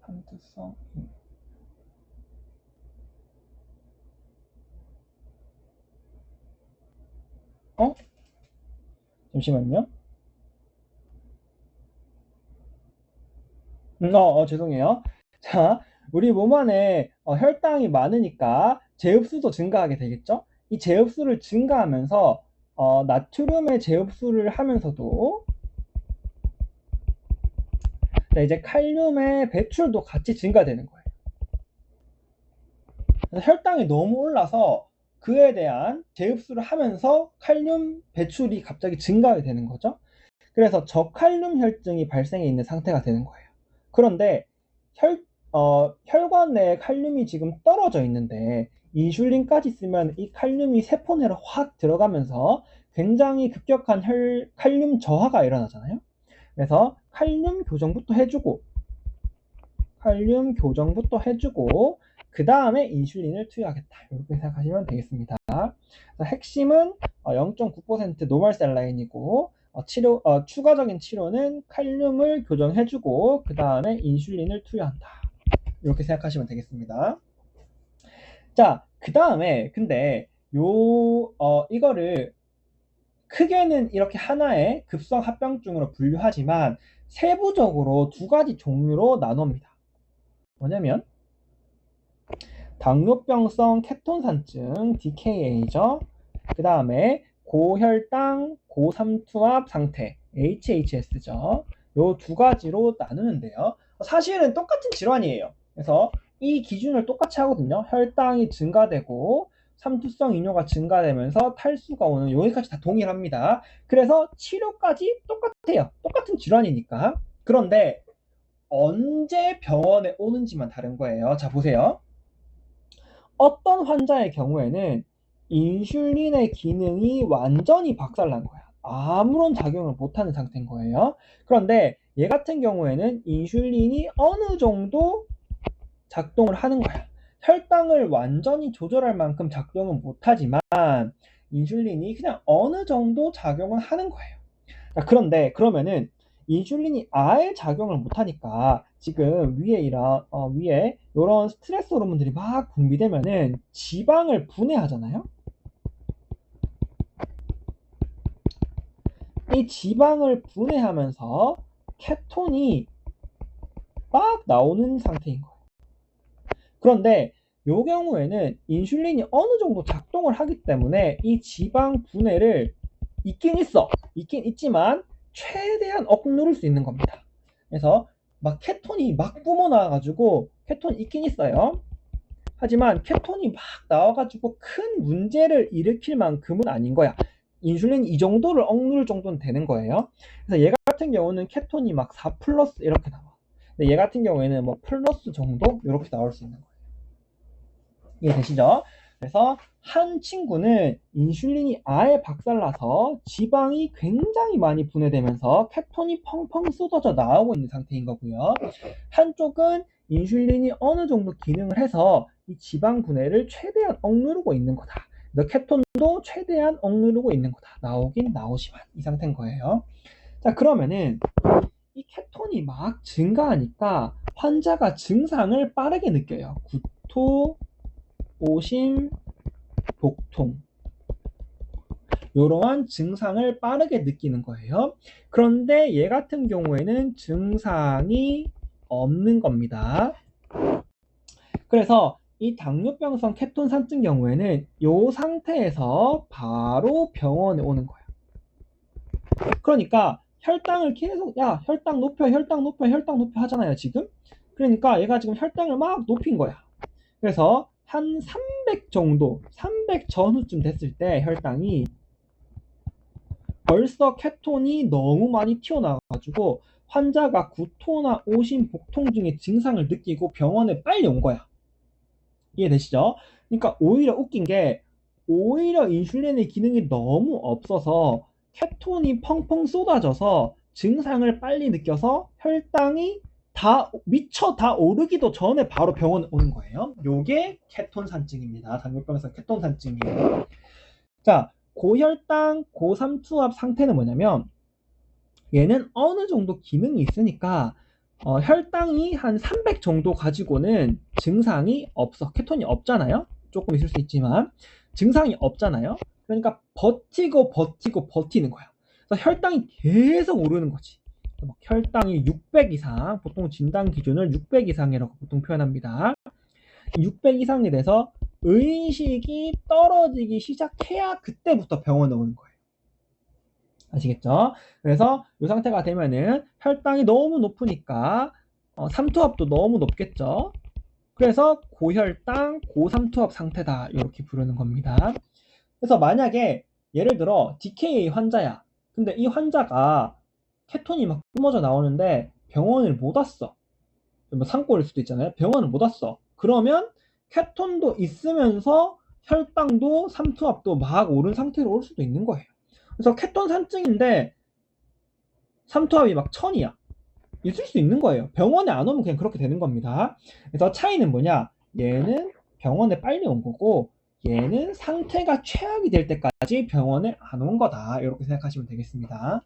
삼투성 잠시만요. 죄송해요. 자, 우리 몸 안에 혈당이 많으니까 제흡수도 증가하게 되겠죠? 이 제흡수를 증가하면서 나트륨의 제흡수를 하면서도 이제 칼륨의 배출도 같이 증가되는 거예요. 그래서 혈당이 너무 올라서 그에 대한 제흡수를 하면서 칼륨 배출이 갑자기 증가하게 되는 거죠. 그래서 저칼륨 혈증이 발생해 있는 상태가 되는 거예요. 그런데 혈관 내에 칼륨이 지금 떨어져 있는데 인슐린까지 쓰면 이 칼륨이 세포 내로 확 들어가면서 굉장히 급격한 칼륨 저하가 일어나잖아요. 그래서 칼륨 교정부터 해주고 그 다음에 인슐린을 투여하겠다. 이렇게 생각하시면 되겠습니다. 핵심은 0.9% 노멀 셀라인이고 추가적인 치료는 칼륨을 교정해주고 그 다음에 인슐린을 투여한다. 이렇게 생각하시면 되겠습니다. 자, 그 다음에 근데 이거를 크게는 이렇게 하나의 급성 합병증으로 분류하지만 세부적으로 두 가지 종류로 나눕니다. 뭐냐면 당뇨병성 케톤산증 DKA죠. 그 다음에 고혈당, 고삼투압 상태 HHS죠. 요 두 가지로 나누는데요. 사실은 똑같은 질환이에요. 그래서 이 기준을 똑같이 하거든요. 혈당이 증가되고 삼투성 이뇨가 증가되면서 탈수가 오는 여기까지 다 동일합니다. 그래서 치료까지 똑같아요. 똑같은 질환이니까. 그런데 언제 병원에 오는지만 다른 거예요. 자, 보세요. 어떤 환자의 경우에는 인슐린의 기능이 완전히 박살난 거야. 아무런 작용을 못하는 상태인 거예요. 그런데 얘 같은 경우에는 인슐린이 어느 정도 작동을 하는 거야. 혈당을 완전히 조절할 만큼 작동은 못하지만 인슐린이 그냥 어느 정도 작용을 하는 거예요. 자, 그런데 그러면은 인슐린이 아예 작용을 못하니까 지금 위에 이런 스트레스 호르몬들이 막 분비되면은 지방을 분해하잖아요. 이 지방을 분해하면서 케톤이 막 나오는 상태인 거예요. 그런데 이 경우에는 인슐린이 어느 정도 작동을 하기 때문에 이 지방 분해를 있긴 있지만 최대한 억누를 수 있는 겁니다. 그래서 막 케톤이 막 뿜어나와가지고 케톤이 있긴 있어요. 하지만 케톤이 막 나와가지고 큰 문제를 일으킬 만큼은 아닌 거야. 인슐린이 이 정도를 억누를 정도는 되는 거예요. 그래서 얘 같은 경우는 케톤이 막 4 플러스 이렇게 나와. 근데 얘 같은 경우에는 뭐 플러스 정도 이렇게 나올 수 있는 거예요. 이해되시죠? 그래서 한 친구는 인슐린이 아예 박살나서 지방이 굉장히 많이 분해되면서 케톤이 펑펑 쏟아져 나오고 있는 상태인 거고요. 한쪽은 인슐린이 어느 정도 기능을 해서 이 지방 분해를 최대한 억누르고 있는 거다. 그래서 케톤도 최대한 억누르고 있는 거다. 나오긴 나오지만 이 상태인 거예요. 자, 그러면은 이 케톤이 막 증가하니까 환자가 증상을 빠르게 느껴요. 구토, 오심, 복통 이러한 증상을 빠르게 느끼는 거예요. 그런데 얘 같은 경우에는 증상이 없는 겁니다. 그래서 이 당뇨병성 케톤산증 경우에는 이 상태에서 바로 병원에 오는 거예요. 그러니까 혈당을 계속 혈당 높여 하잖아요 지금. 그러니까 얘가 지금 혈당을 막 높인 거야. 그래서 한 300 정도, 300 전후쯤 됐을 때 혈당이 벌써 케톤이 너무 많이 튀어나와가지고 환자가 구토나 오심, 복통 중에 증상을 느끼고 병원에 빨리 온 거야. 이해되시죠? 그러니까 오히려 웃긴 게 오히려 인슐린의 기능이 너무 없어서 케톤이 펑펑 쏟아져서 증상을 빨리 느껴서 혈당이 미쳐 다 오르기도 전에 바로 병원에 오는 거예요. 요게 케톤산증입니다. 당뇨병에서 케톤산증이에요. 자, 고혈당, 고삼투압 상태는 뭐냐면 얘는 어느 정도 기능이 있으니까 혈당이 한 300 정도 가지고는 증상이 없어. 케톤이 없잖아요. 조금 있을 수 있지만 증상이 없잖아요. 그러니까 버티는 거야. 그래서 혈당이 계속 오르는 거지. 막 혈당이 600 이상, 보통 진단 기준을 600 이상이라고 보통 표현합니다. 600 이상이 돼서 의식이 떨어지기 시작해야 그때부터 병원에 오는 거예요. 아시겠죠? 그래서 이 상태가 되면은 혈당이 너무 높으니까 삼투압도 너무 높겠죠? 그래서 고혈당, 고삼투압 상태다 이렇게 부르는 겁니다. 그래서 만약에 예를 들어 DKA 환자야. 근데 이 환자가 케톤이 막 뿜어져 나오는데 병원을 못 왔어. 뭐 산골일 수도 있잖아요. 병원을 못 왔어. 그러면 케톤도 있으면서 혈당도 삼투압도 막 오른 상태로 올 수도 있는 거예요. 그래서 케톤 산증인데 삼투압이 막 1000이야. 있을 수 있는 거예요. 병원에 안 오면 그냥 그렇게 되는 겁니다. 그래서 차이는 뭐냐? 얘는 병원에 빨리 온 거고 얘는 상태가 최악이 될 때까지 병원에 안 온 거다. 이렇게 생각하시면 되겠습니다.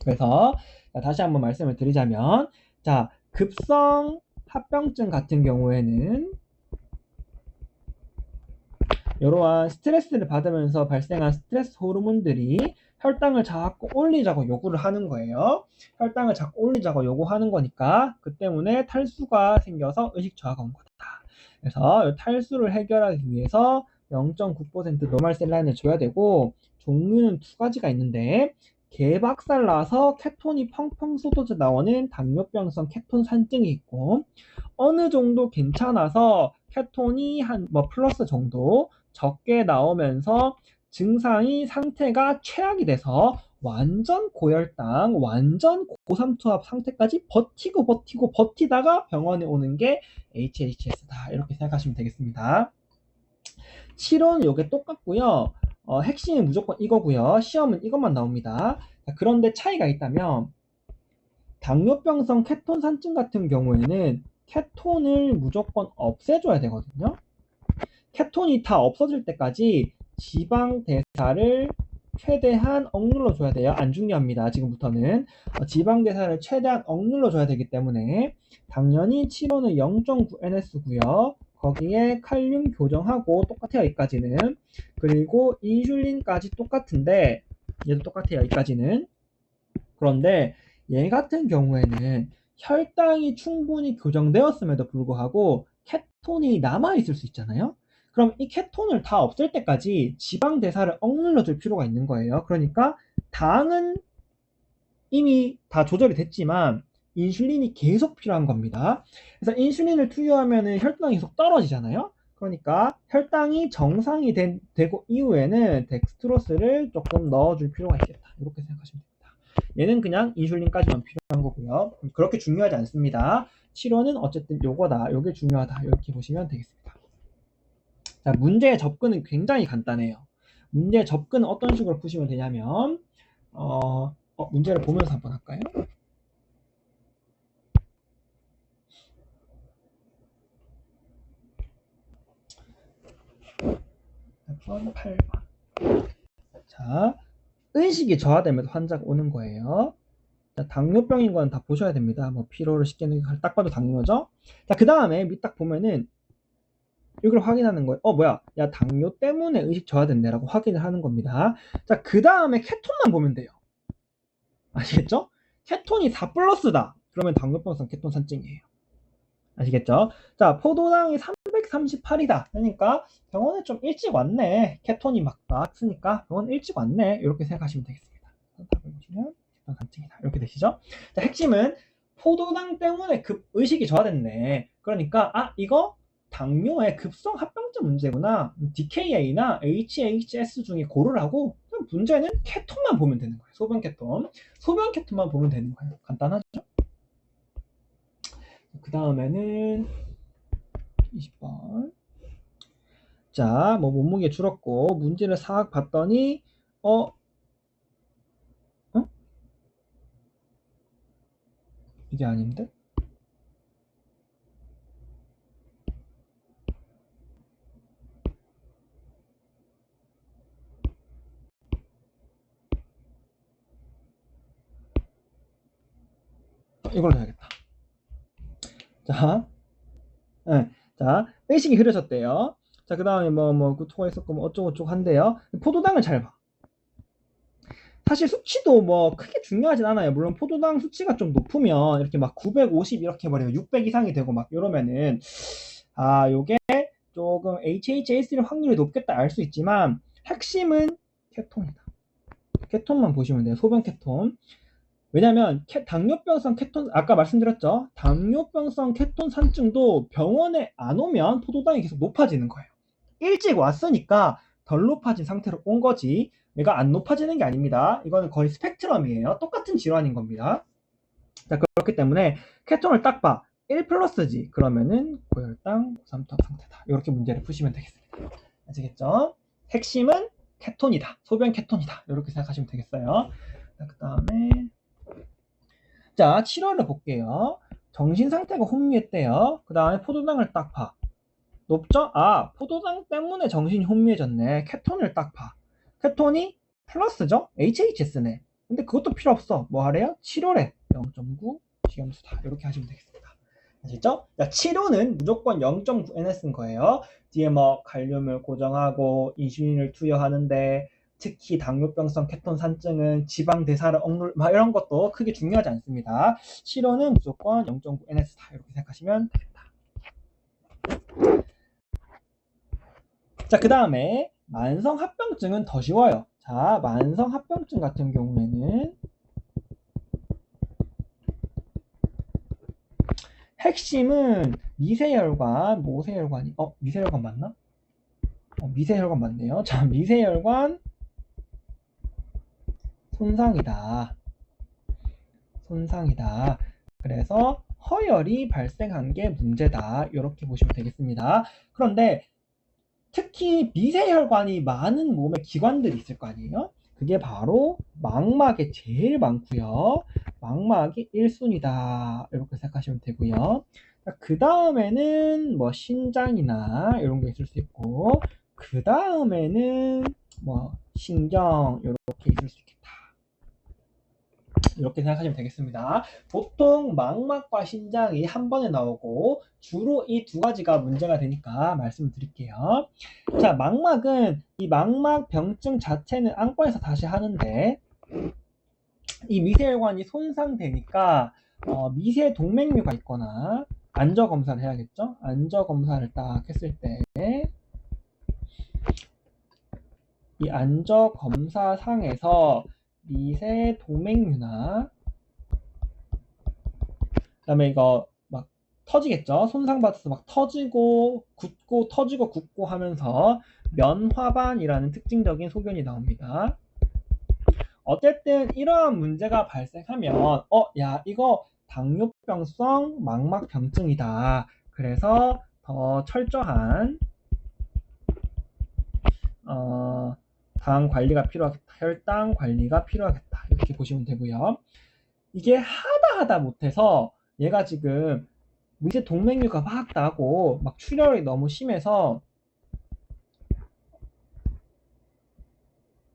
그래서 다시 한번 말씀을 드리자면 자, 급성 합병증 같은 경우에는 이러한 스트레스를 받으면서 발생한 스트레스 호르몬들이 혈당을 자꾸 올리자고 요구를 하는 거예요. 혈당을 자꾸 올리자고 요구하는 거니까 그 때문에 탈수가 생겨서 의식 저하가 온 거다. 그래서 탈수를 해결하기 위해서 0.9% 노말 셀라인을 줘야 되고 종류는 두 가지가 있는데 개박살 나서 케톤이 펑펑 쏟아져 나오는 당뇨병성 케톤 산증이 있고 어느 정도 괜찮아서 케톤이 한 뭐 플러스 정도 적게 나오면서 증상이 상태가 최악이 돼서 완전 고혈당, 완전 고삼투압 상태까지 버티다가 병원에 오는 게 HHS다. 이렇게 생각하시면 되겠습니다. 치료는 이게 똑같고요. 핵심은 무조건 이거고요. 시험은 이것만 나옵니다. 자, 그런데 차이가 있다면 당뇨병성 케톤 산증 같은 경우에는 케톤을 무조건 없애줘야 되거든요. 케톤이 다 없어질 때까지 지방 대사를 최대한 억눌러 줘야 돼요. 안 중요합니다. 지금부터는 지방 대사를 최대한 억눌러 줘야 되기 때문에 당연히 치료는 0.9NS고요. 거기에 칼륨 교정하고 똑같아요. 여기까지는. 그리고 인슐린까지 똑같은데 얘도 똑같아요. 여기까지는. 그런데 얘 같은 경우에는 혈당이 충분히 교정되었음에도 불구하고 케톤이 남아있을 수 있잖아요. 그럼 이 케톤을 다 없앨 때까지 지방 대사를 억눌러 줄 필요가 있는 거예요. 그러니까 당은 이미 다 조절이 됐지만 인슐린이 계속 필요한 겁니다. 그래서 인슐린을 투여하면 혈당이 계속 떨어지잖아요. 그러니까 혈당이 정상이 되고 이후에는 덱스트로스를 조금 넣어줄 필요가 있겠다. 이렇게 생각하시면 됩니다. 얘는 그냥 인슐린까지만 필요한 거고요. 그렇게 중요하지 않습니다. 치료는 어쨌든 요거다. 요게 중요하다. 이렇게 보시면 되겠습니다. 자, 문제의 접근은 굉장히 간단해요. 문제의 접근은 어떤 식으로 푸시면 되냐면 문제를 보면서 한번 할까요? 8번. 자, 의식이 저하되면 환자가 오는 거예요. 자, 당뇨병인 건 다 보셔야 됩니다. 뭐 피로를 쉽게 느끼고 딱 봐도 당뇨죠. 자, 그 다음에 밑 딱 보면은 이걸 확인하는 거예요. 뭐야? 야, 당뇨 때문에 의식 저하됐네라고 확인을 하는 겁니다. 자, 그 다음에 케톤만 보면 돼요. 아시겠죠? 케톤이 4 플러스다. 그러면 당뇨병성 케톤 산증이에요. 아시겠죠? 자, 포도당이 338이다. 그러니까 병원에 좀 일찍 왔네. 케톤이 막 나왔으니까 병원 일찍 왔네. 이렇게 생각하시면 되겠습니다. 답을 보시면 케톤 산증이다. 이렇게 되시죠? 자, 핵심은 포도당 때문에 의식이 저하됐네. 그러니까 이거 당뇨의 급성 합병증 문제구나. DKA나 HHS 중에 고를 하고 문제는 케톤만 보면 되는 거예요. 소변 케톤. 소변 케톤만 보면 되는 거예요. 간단하죠? 그 다음에는 20번. 자, 뭐 몸무게 줄었고 문제를 싹 봤더니 이게 아닌데? 이걸로 해야겠다. 자, 네. 자, 의식이 흐려졌대요. 자, 그 다음에 구토가 있었고 어쩌고저쩌고 한대요. 포도당을 잘 봐. 사실 수치도 뭐 크게 중요하진 않아요. 물론 포도당 수치가 좀 높으면 이렇게 막 950 이렇게 버리면 600 이상이 되고 막 이러면은 요게 조금 HHACL 확률이 높겠다 알 수 있지만 핵심은 케톤이다. 케톤만 보시면 돼요. 소변 케톤. 왜냐면 당뇨병성 케톤 아까 말씀드렸죠. 당뇨병성 케톤 산증도 병원에 안 오면 포도당이 계속 높아지는 거예요. 일찍 왔으니까 덜 높아진 상태로 온 거지 얘가 안 높아지는 게 아닙니다. 이거는 거의 스펙트럼이에요. 똑같은 질환인 겁니다. 자, 그렇기 때문에 케톤을 딱 봐. 1 플러스지. 그러면은 고혈당, 고삼투압 상태다. 이렇게 문제를 푸시면 되겠습니다. 아시겠죠? 핵심은 케톤이다. 소변 케톤이다. 이렇게 생각하시면 되겠어요. 그 다음에 자, 치료를 볼게요. 정신 상태가 혼미했대요. 그 다음에 포도당을 딱 봐. 높죠? 포도당 때문에 정신이 혼미해졌네. 케톤을 딱 봐. 케톤이 플러스죠? HHS네. 근데 그것도 필요 없어. 뭐 하래요? 치료래. 0.9 식염수다. 이렇게 하시면 되겠습니다. 아시죠? 자, 치료는 무조건 0.9 NS인 거예요. 뒤에 뭐 칼륨을 고정하고 인슐린을 투여하는데 특히 당뇨병성 케톤 산증은 지방 대사를 막 이런 것도 크게 중요하지 않습니다. 치료는 무조건 0.9 NS다. 이렇게 생각하시면 됩니다. 자, 그 다음에 만성합병증은 더 쉬워요. 자, 만성합병증 같은 경우에는 핵심은 미세혈관, 모세혈관이 미세혈관 맞나? 미세혈관 맞네요. 자, 미세혈관 손상이다. 손상이다. 그래서 허혈이 발생한 게 문제다. 이렇게 보시면 되겠습니다. 그런데 특히 미세혈관이 많은 몸의 기관들이 있을 거 아니에요? 그게 바로 망막에 제일 많고요. 망막이 1순위다. 이렇게 생각하시면 되고요. 그 다음에는 뭐 신장이나 이런 게 있을 수 있고, 그 다음에는 뭐 신경 이렇게 있을 수 있겠다. 이렇게 생각하시면 되겠습니다. 보통 망막과 신장이 한 번에 나오고 주로 이 두 가지가 문제가 되니까 말씀드릴게요. 자, 망막은 이 망막 병증 자체는 안과에서 다시 하는데 이 미세혈관이 손상되니까 미세 동맥류가 있거나 안저 검사를 해야겠죠? 안저 검사를 딱 했을 때 이 안저 검사 상에서 미세 동맥류나 그다음에 이거 막 터지겠죠? 손상받아서 막 터지고 굳고 터지고 굳고 하면서 면화반이라는 특징적인 소견이 나옵니다. 어쨌든 이러한 문제가 발생하면 야 이거 당뇨병성 망막병증이다. 그래서 더 철저한 당 관리가 필요하겠다. 혈당 관리가 필요하겠다. 이렇게 보시면 되고요. 이게 하다 못해서 얘가 지금 미세 동맥류가 막 나고 막 출혈이 너무 심해서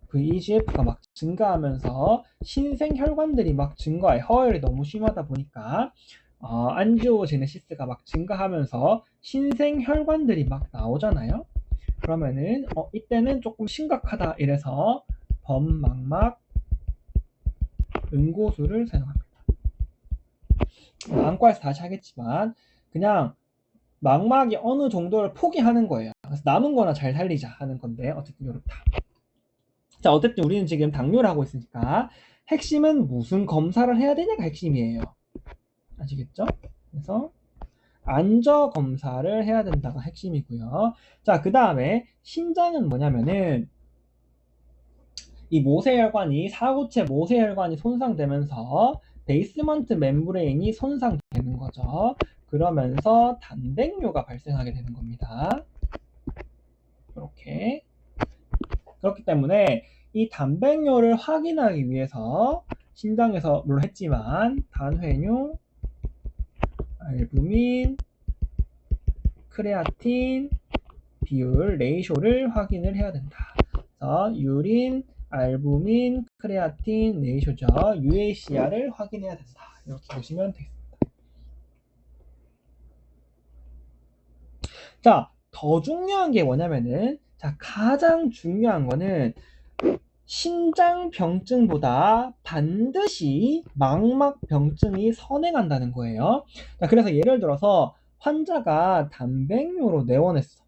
VEGF가 막 증가하면서 신생혈관들이 막 증가해. 허혈이 너무 심하다 보니까 안지오제네시스가 막 증가하면서 신생혈관들이 막 나오잖아요. 그러면은 이때는 조금 심각하다 이래서 범망막 응고술을 사용합니다. 안과에서 다시 하겠지만 그냥 망막이 어느 정도를 포기하는 거예요. 그래서 남은 거나 잘 살리자 하는 건데 어쨌든 이렇다. 자, 어쨌든 우리는 지금 당뇨를 하고 있으니까 핵심은 무슨 검사를 해야 되냐가 핵심이에요. 아시겠죠? 그래서 안저 검사를 해야 된다가 핵심이고요. 자, 그 다음에 신장은 뭐냐면은 이 모세혈관이 사구체 모세혈관이 손상되면서 베이스먼트 멤브레인이 손상되는 거죠. 그러면서 단백뇨가 발생하게 되는 겁니다. 이렇게. 그렇기 때문에 이 단백뇨를 확인하기 위해서 신장에서 물론 했지만 단회뇨, 알부민, 크레아틴 비율 레이쇼를 확인을 해야 된다. 그래서 유린, 알부민, 크레아틴 레이쇼죠. UACR을 확인해야 된다. 이렇게 보시면 되겠습니다. 자, 더 중요한 게 뭐냐면은 자, 가장 중요한 거는 신장병증보다 반드시 망막병증이 선행한다는 거예요. 자, 그래서 예를 들어서 환자가 단백뇨로 내원했어.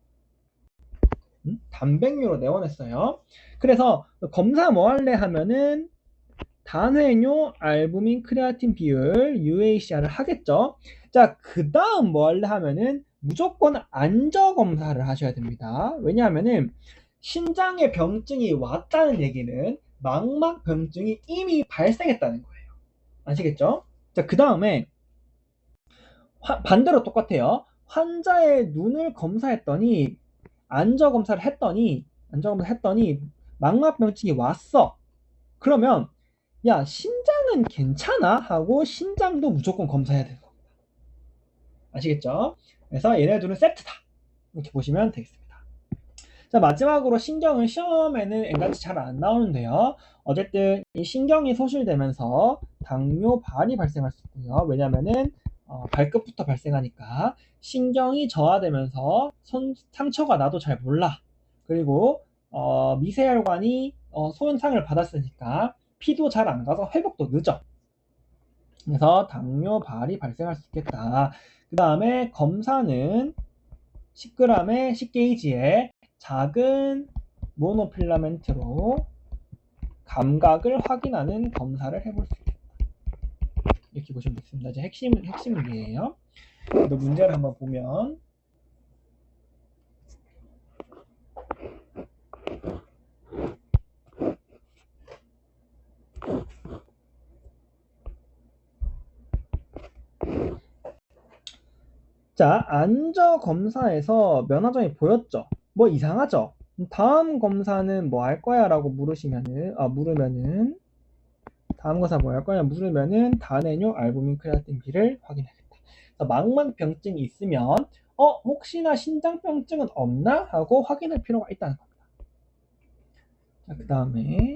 단백뇨로 내원했어요. 그래서 검사 뭐 할래 하면은 단회뇨 알부민 크레아틴 비율 UACR을 하겠죠. 자, 그 다음 뭐 할래 하면은 무조건 안저 검사를 하셔야 됩니다. 왜냐하면은 신장에 병증이 왔다는 얘기는 망막 병증이 이미 발생했다는 거예요. 아시겠죠? 자, 그 다음에 반대로 똑같아요. 환자의 눈을 검사했더니 안저 검사를 했더니 망막 병증이 왔어. 그러면 야, 신장은 괜찮아? 하고 신장도 무조건 검사해야 되는 겁니다. 아시겠죠? 그래서 얘네들은 세트다. 이렇게 보시면 되겠습니다. 자, 마지막으로 신경은 시험에는 N같이 잘 안 나오는데요. 어쨌든 이 신경이 소실되면서 당뇨발이 발생할 수 있고요. 왜냐면은 발끝부터 발생하니까 신경이 저하되면서 상처가 나도 잘 몰라. 그리고 미세혈관이 손상을 받았으니까 피도 잘 안 가서 회복도 늦어. 그래서 당뇨발이 발생할 수 있겠다. 그 다음에 검사는 10g에 10g에 작은 모노필라멘트로 감각을 확인하는 검사를 해볼 수 있겠다. 이렇게 보시면 되겠습니다. 이제 핵심이에요. 문제를 한번 보면 자, 안저 검사에서 면화점이 보였죠? 뭐 이상하죠? 다음 검사는 뭐 할 거야? 라고 물으면은 다음 검사 뭐 할 거냐 물으면은 단해뇨 알부민 크레아틴 B를 확인하겠다. 망막병증이 있으면 혹시나 신장병증은 없나? 하고 확인할 필요가 있다는 겁니다. 자, 그 다음에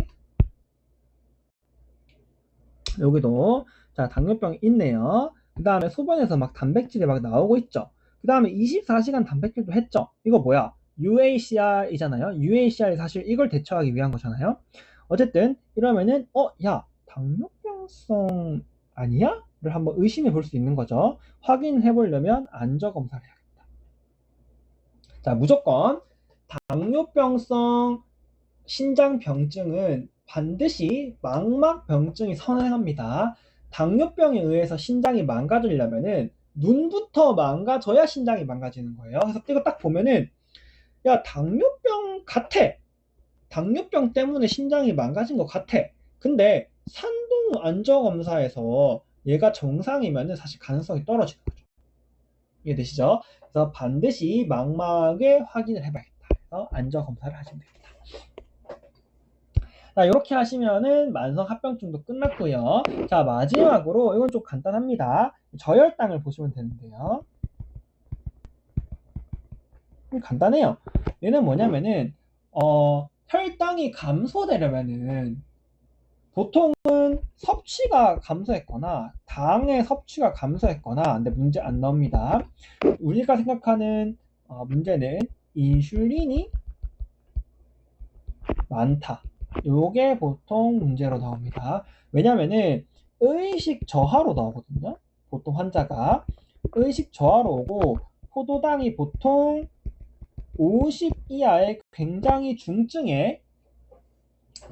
여기도 자 당뇨병이 있네요. 그 다음에 소변에서 막 단백질이 막 나오고 있죠. 그 다음에 24시간 단백질도 했죠. 이거 뭐야? UACR이잖아요. UACR이 사실 이걸 대처하기 위한 거잖아요. 어쨌든 이러면은 야 당뇨병성 아니야? 를 한번 의심해 볼 수 있는 거죠. 확인해 보려면 안저 검사를 해야겠다. 자, 무조건 당뇨병성 신장병증은 반드시 망막병증이 선행합니다. 당뇨병에 의해서 신장이 망가지려면은 눈부터 망가져야 신장이 망가지는 거예요. 그래서 이거 딱 보면은 야, 당뇨병 같아. 당뇨병 때문에 신장이 망가진 것 같아. 근데 산동 안저 검사에서 얘가 정상이면은 사실 가능성이 떨어지는 거죠. 이해되시죠? 그래서 반드시 망막을 확인을 해봐야겠다. 그래서 안저 검사를 하시면 됩니다. 자, 이렇게 하시면은 만성 합병증도 끝났고요. 자, 마지막으로 이건 좀 간단합니다. 저혈당을 보시면 되는데요. 간단해요. 얘는 뭐냐면은 혈당이 감소되려면은 보통은 섭취가 감소했거나 당의 섭취가 감소했거나 근데 문제 안 나옵니다. 우리가 생각하는 문제는 인슐린이 많다. 요게 보통 문제로 나옵니다. 왜냐면은 의식 저하로 나오거든요. 보통 환자가 의식 저하로 오고 포도당이 보통 50 이하의 굉장히 중증의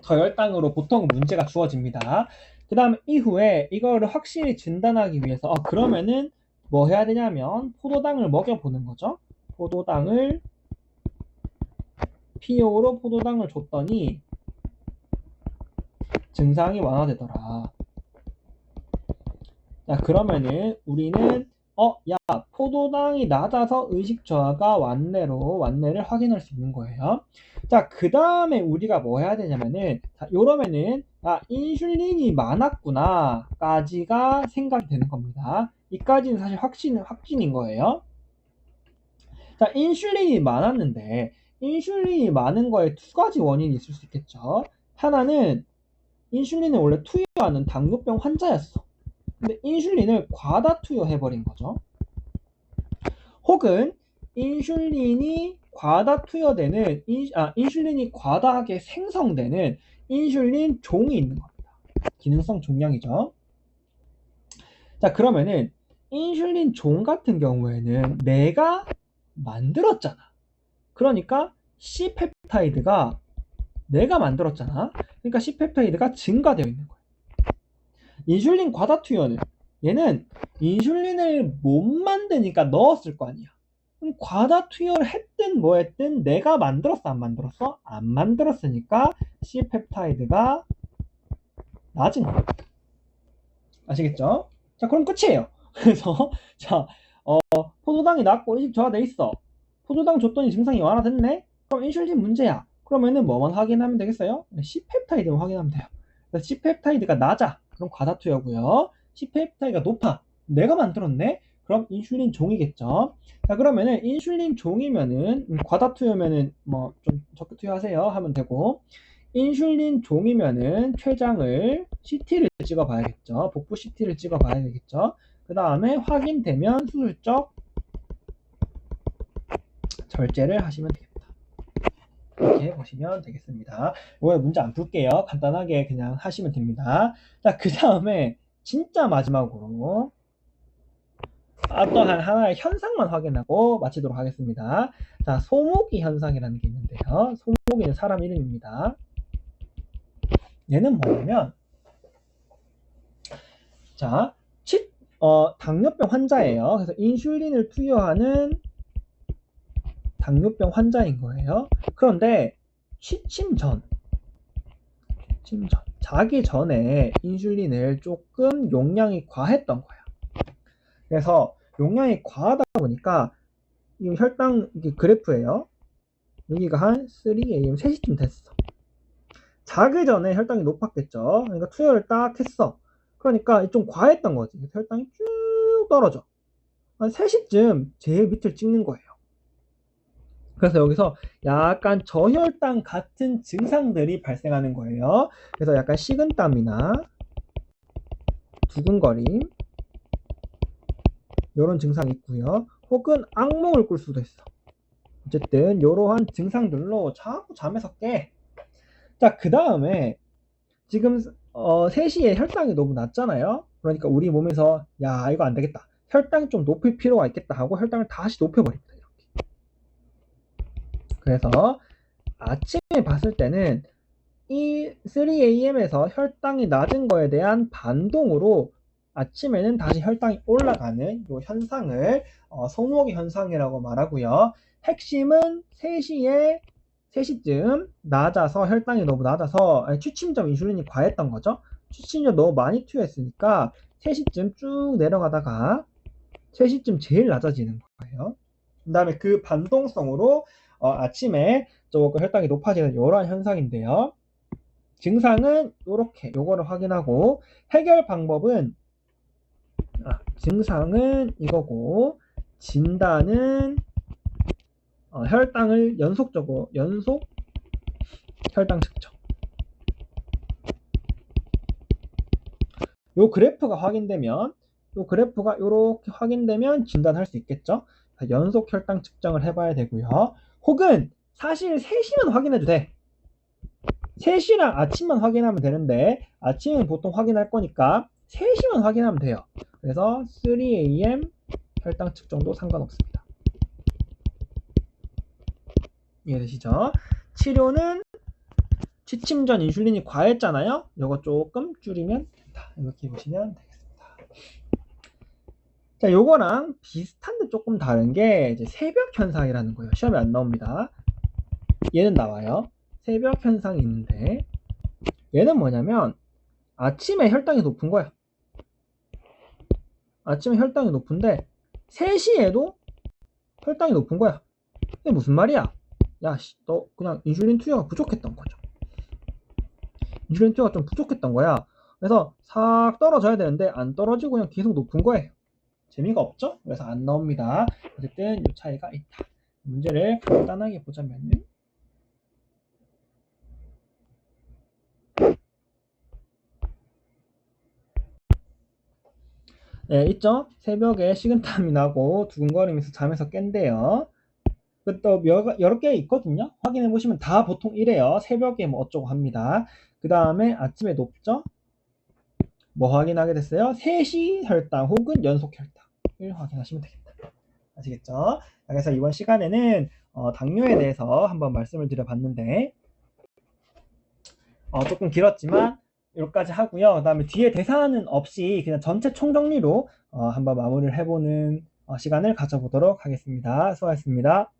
저혈당으로 보통 문제가 주어집니다. 그 다음 이후에 이거를 확실히 진단하기 위해서 그러면은 뭐 해야 되냐면 포도당을 먹여보는 거죠. 피용으로 포도당을 줬더니 증상이 완화되더라. 자, 그러면은 우리는 야, 포도당이 낮아서 의식 저하가 완내를 확인할 수 있는 거예요. 자, 그 다음에 우리가 뭐 해야 되냐면은 자, 요러면은 인슐린이 많았구나 까지가 생각이 되는 겁니다. 이까지는 사실 확진인 거예요. 자, 인슐린이 많았는데 인슐린이 많은 거에 두 가지 원인이 있을 수 있겠죠. 하나는 인슐린을 원래 투여하는 당뇨병 환자였어. 근데 인슐린을 과다 투여해버린 거죠. 혹은 인슐린이 과다 투여되는 인슐린이 과다하게 생성되는 인슐린 종이 있는 겁니다. 기능성 종양이죠. 자, 그러면은 인슐린 종 같은 경우에는 내가 만들었잖아. 그러니까 C펩타이드가 내가 만들었잖아. 그러니까 C펩타이드가 증가되어 있는 거야. 인슐린 과다 투여는 얘는 인슐린을 못 만드니까 넣었을 거 아니야. 그럼 과다 투여를 했든 뭐 했든 내가 만들었어, 안 만들었어? 안 만들었으니까 C펩타이드가 낮은 거야. 아시겠죠? 자, 그럼 끝이에요. 그래서 자, 포도당이 낮고 인식 저하돼 있어. 포도당 줬더니 증상이 완화됐네? 그럼 인슐린 문제야. 그러면은 뭐만 확인하면 되겠어요? C펩타이드만 확인하면 돼요. 그래서 C펩타이드가 낮아. 그럼 과다투여고요. C펩타이드가 높아. 내가 만들었네? 그럼 인슐린 종이겠죠. 자, 그러면은 인슐린 종이면은 과다투여면은 뭐 좀 적게 투여하세요 하면 되고, 인슐린 종이면은 췌장을 CT를 찍어 봐야겠죠. 복부 CT를 찍어 봐야 되겠죠. 그 다음에 확인되면 수술적 절제를 하시면 되겠다. 이렇게 보시면 되겠습니다. 이거 문제 안 풀게요. 간단하게 그냥 하시면 됩니다. 자, 그 다음에 진짜 마지막으로 또한 하나의 현상만 확인하고 마치도록 하겠습니다. 자, 소모기 현상이라는 게 있는데요. 소모기는 사람 이름입니다. 얘는 뭐냐면, 자, 당뇨병 환자예요. 그래서 인슐린을 투여하는 당뇨병 환자인 거예요. 그런데 취침 전, 자기 전에 인슐린을 조금 용량이 과했던 거야. 그래서 용량이 과하다 보니까 이 혈당 그래프예요. 여기가 한 3am 3시쯤 됐어. 자기 전에 혈당이 높았겠죠. 그러니까 투여를 딱 했어. 그러니까 좀 과했던 거지. 혈당이 쭉 떨어져. 한 3시쯤 제일 밑을 찍는 거예요. 그래서 여기서 약간 저혈당 같은 증상들이 발생하는 거예요. 그래서 약간 식은땀이나 두근거림 이런 증상이 있고요. 혹은 악몽을 꿀 수도 있어. 어쨌든 이러한 증상들로 자꾸 잠에서 깨. 자, 그 다음에 지금 3시에 혈당이 너무 낮잖아요. 그러니까 우리 몸에서 야, 이거 안 되겠다. 혈당이 좀 높일 필요가 있겠다 하고 혈당을 다시 높여버립니다. 이렇게. 그래서 아침에 봤을 때는 이 3am에서 혈당이 낮은 거에 대한 반동으로 아침에는 다시 혈당이 올라가는 이 현상을 소모기 현상이라고 말하고요. 핵심은 3시쯤 낮아서 혈당이 너무 낮아서 취침 전 인슐린이 과했던 거죠. 취침 전 너무 많이 투여했으니까 3시쯤 쭉 내려가다가 3시쯤 제일 낮아지는 거예요. 그 다음에 그 반동성으로 아침에 조금 혈당이 높아지는 이러한 현상인데요. 증상은 이렇게 요거를 확인하고 해결 방법은 증상은 이거고 진단은 혈당을 연속 혈당 측정. 요 그래프가 확인되면 그래프가 이렇게 확인되면 진단할 수 있겠죠. 연속 혈당 측정을 해봐야 되고요. 혹은 사실 3시만 확인해도 돼. 3시랑 아침만 확인하면 되는데 아침은 보통 확인할 거니까 3시만 확인하면 돼요. 그래서 3am 혈당 측정도 상관없습니다. 이해되시죠? 치료는 취침 전 인슐린이 과했잖아요. 이거 조금 줄이면 된다. 이렇게 보시면 되겠습니다. 자, 요거랑 비슷한데 조금 다른 게 이제 새벽 현상이라는 거예요. 시험에 안 나옵니다. 얘는 나와요. 새벽 현상이 있는데 얘는 뭐냐면 아침에 혈당이 높은 거야. 아침에 혈당이 높은데 3시에도 혈당이 높은 거야. 이게 무슨 말이야? 야, 너 그냥 인슐린 투여가 부족했던 거죠. 인슐린 투여가 좀 부족했던 거야. 그래서 싹 떨어져야 되는데 안 떨어지고 그냥 계속 높은 거예요. 재미가 없죠? 그래서 안 나옵니다. 어쨌든 이 차이가 있다. 문제를 간단하게 보자면은 네, 있죠? 새벽에 식은땀이 나고 두근거리면서 잠에서 깬대요. 또 여러 개 있거든요. 확인해 보시면 다 보통 이래요. 새벽에 뭐 어쩌고 합니다. 그 다음에 아침에 높죠? 뭐 확인하게 됐어요? 세시 혈당 혹은 연속 혈당을 확인하시면 되겠다. 아시겠죠? 자, 그래서 이번 시간에는 당뇨에 대해서 한번 말씀을 드려봤는데 조금 길었지만 여기까지 하고요. 그 다음에 뒤에 대사는 없이 그냥 전체 총정리로 한번 마무리를 해보는 시간을 가져보도록 하겠습니다. 수고하셨습니다.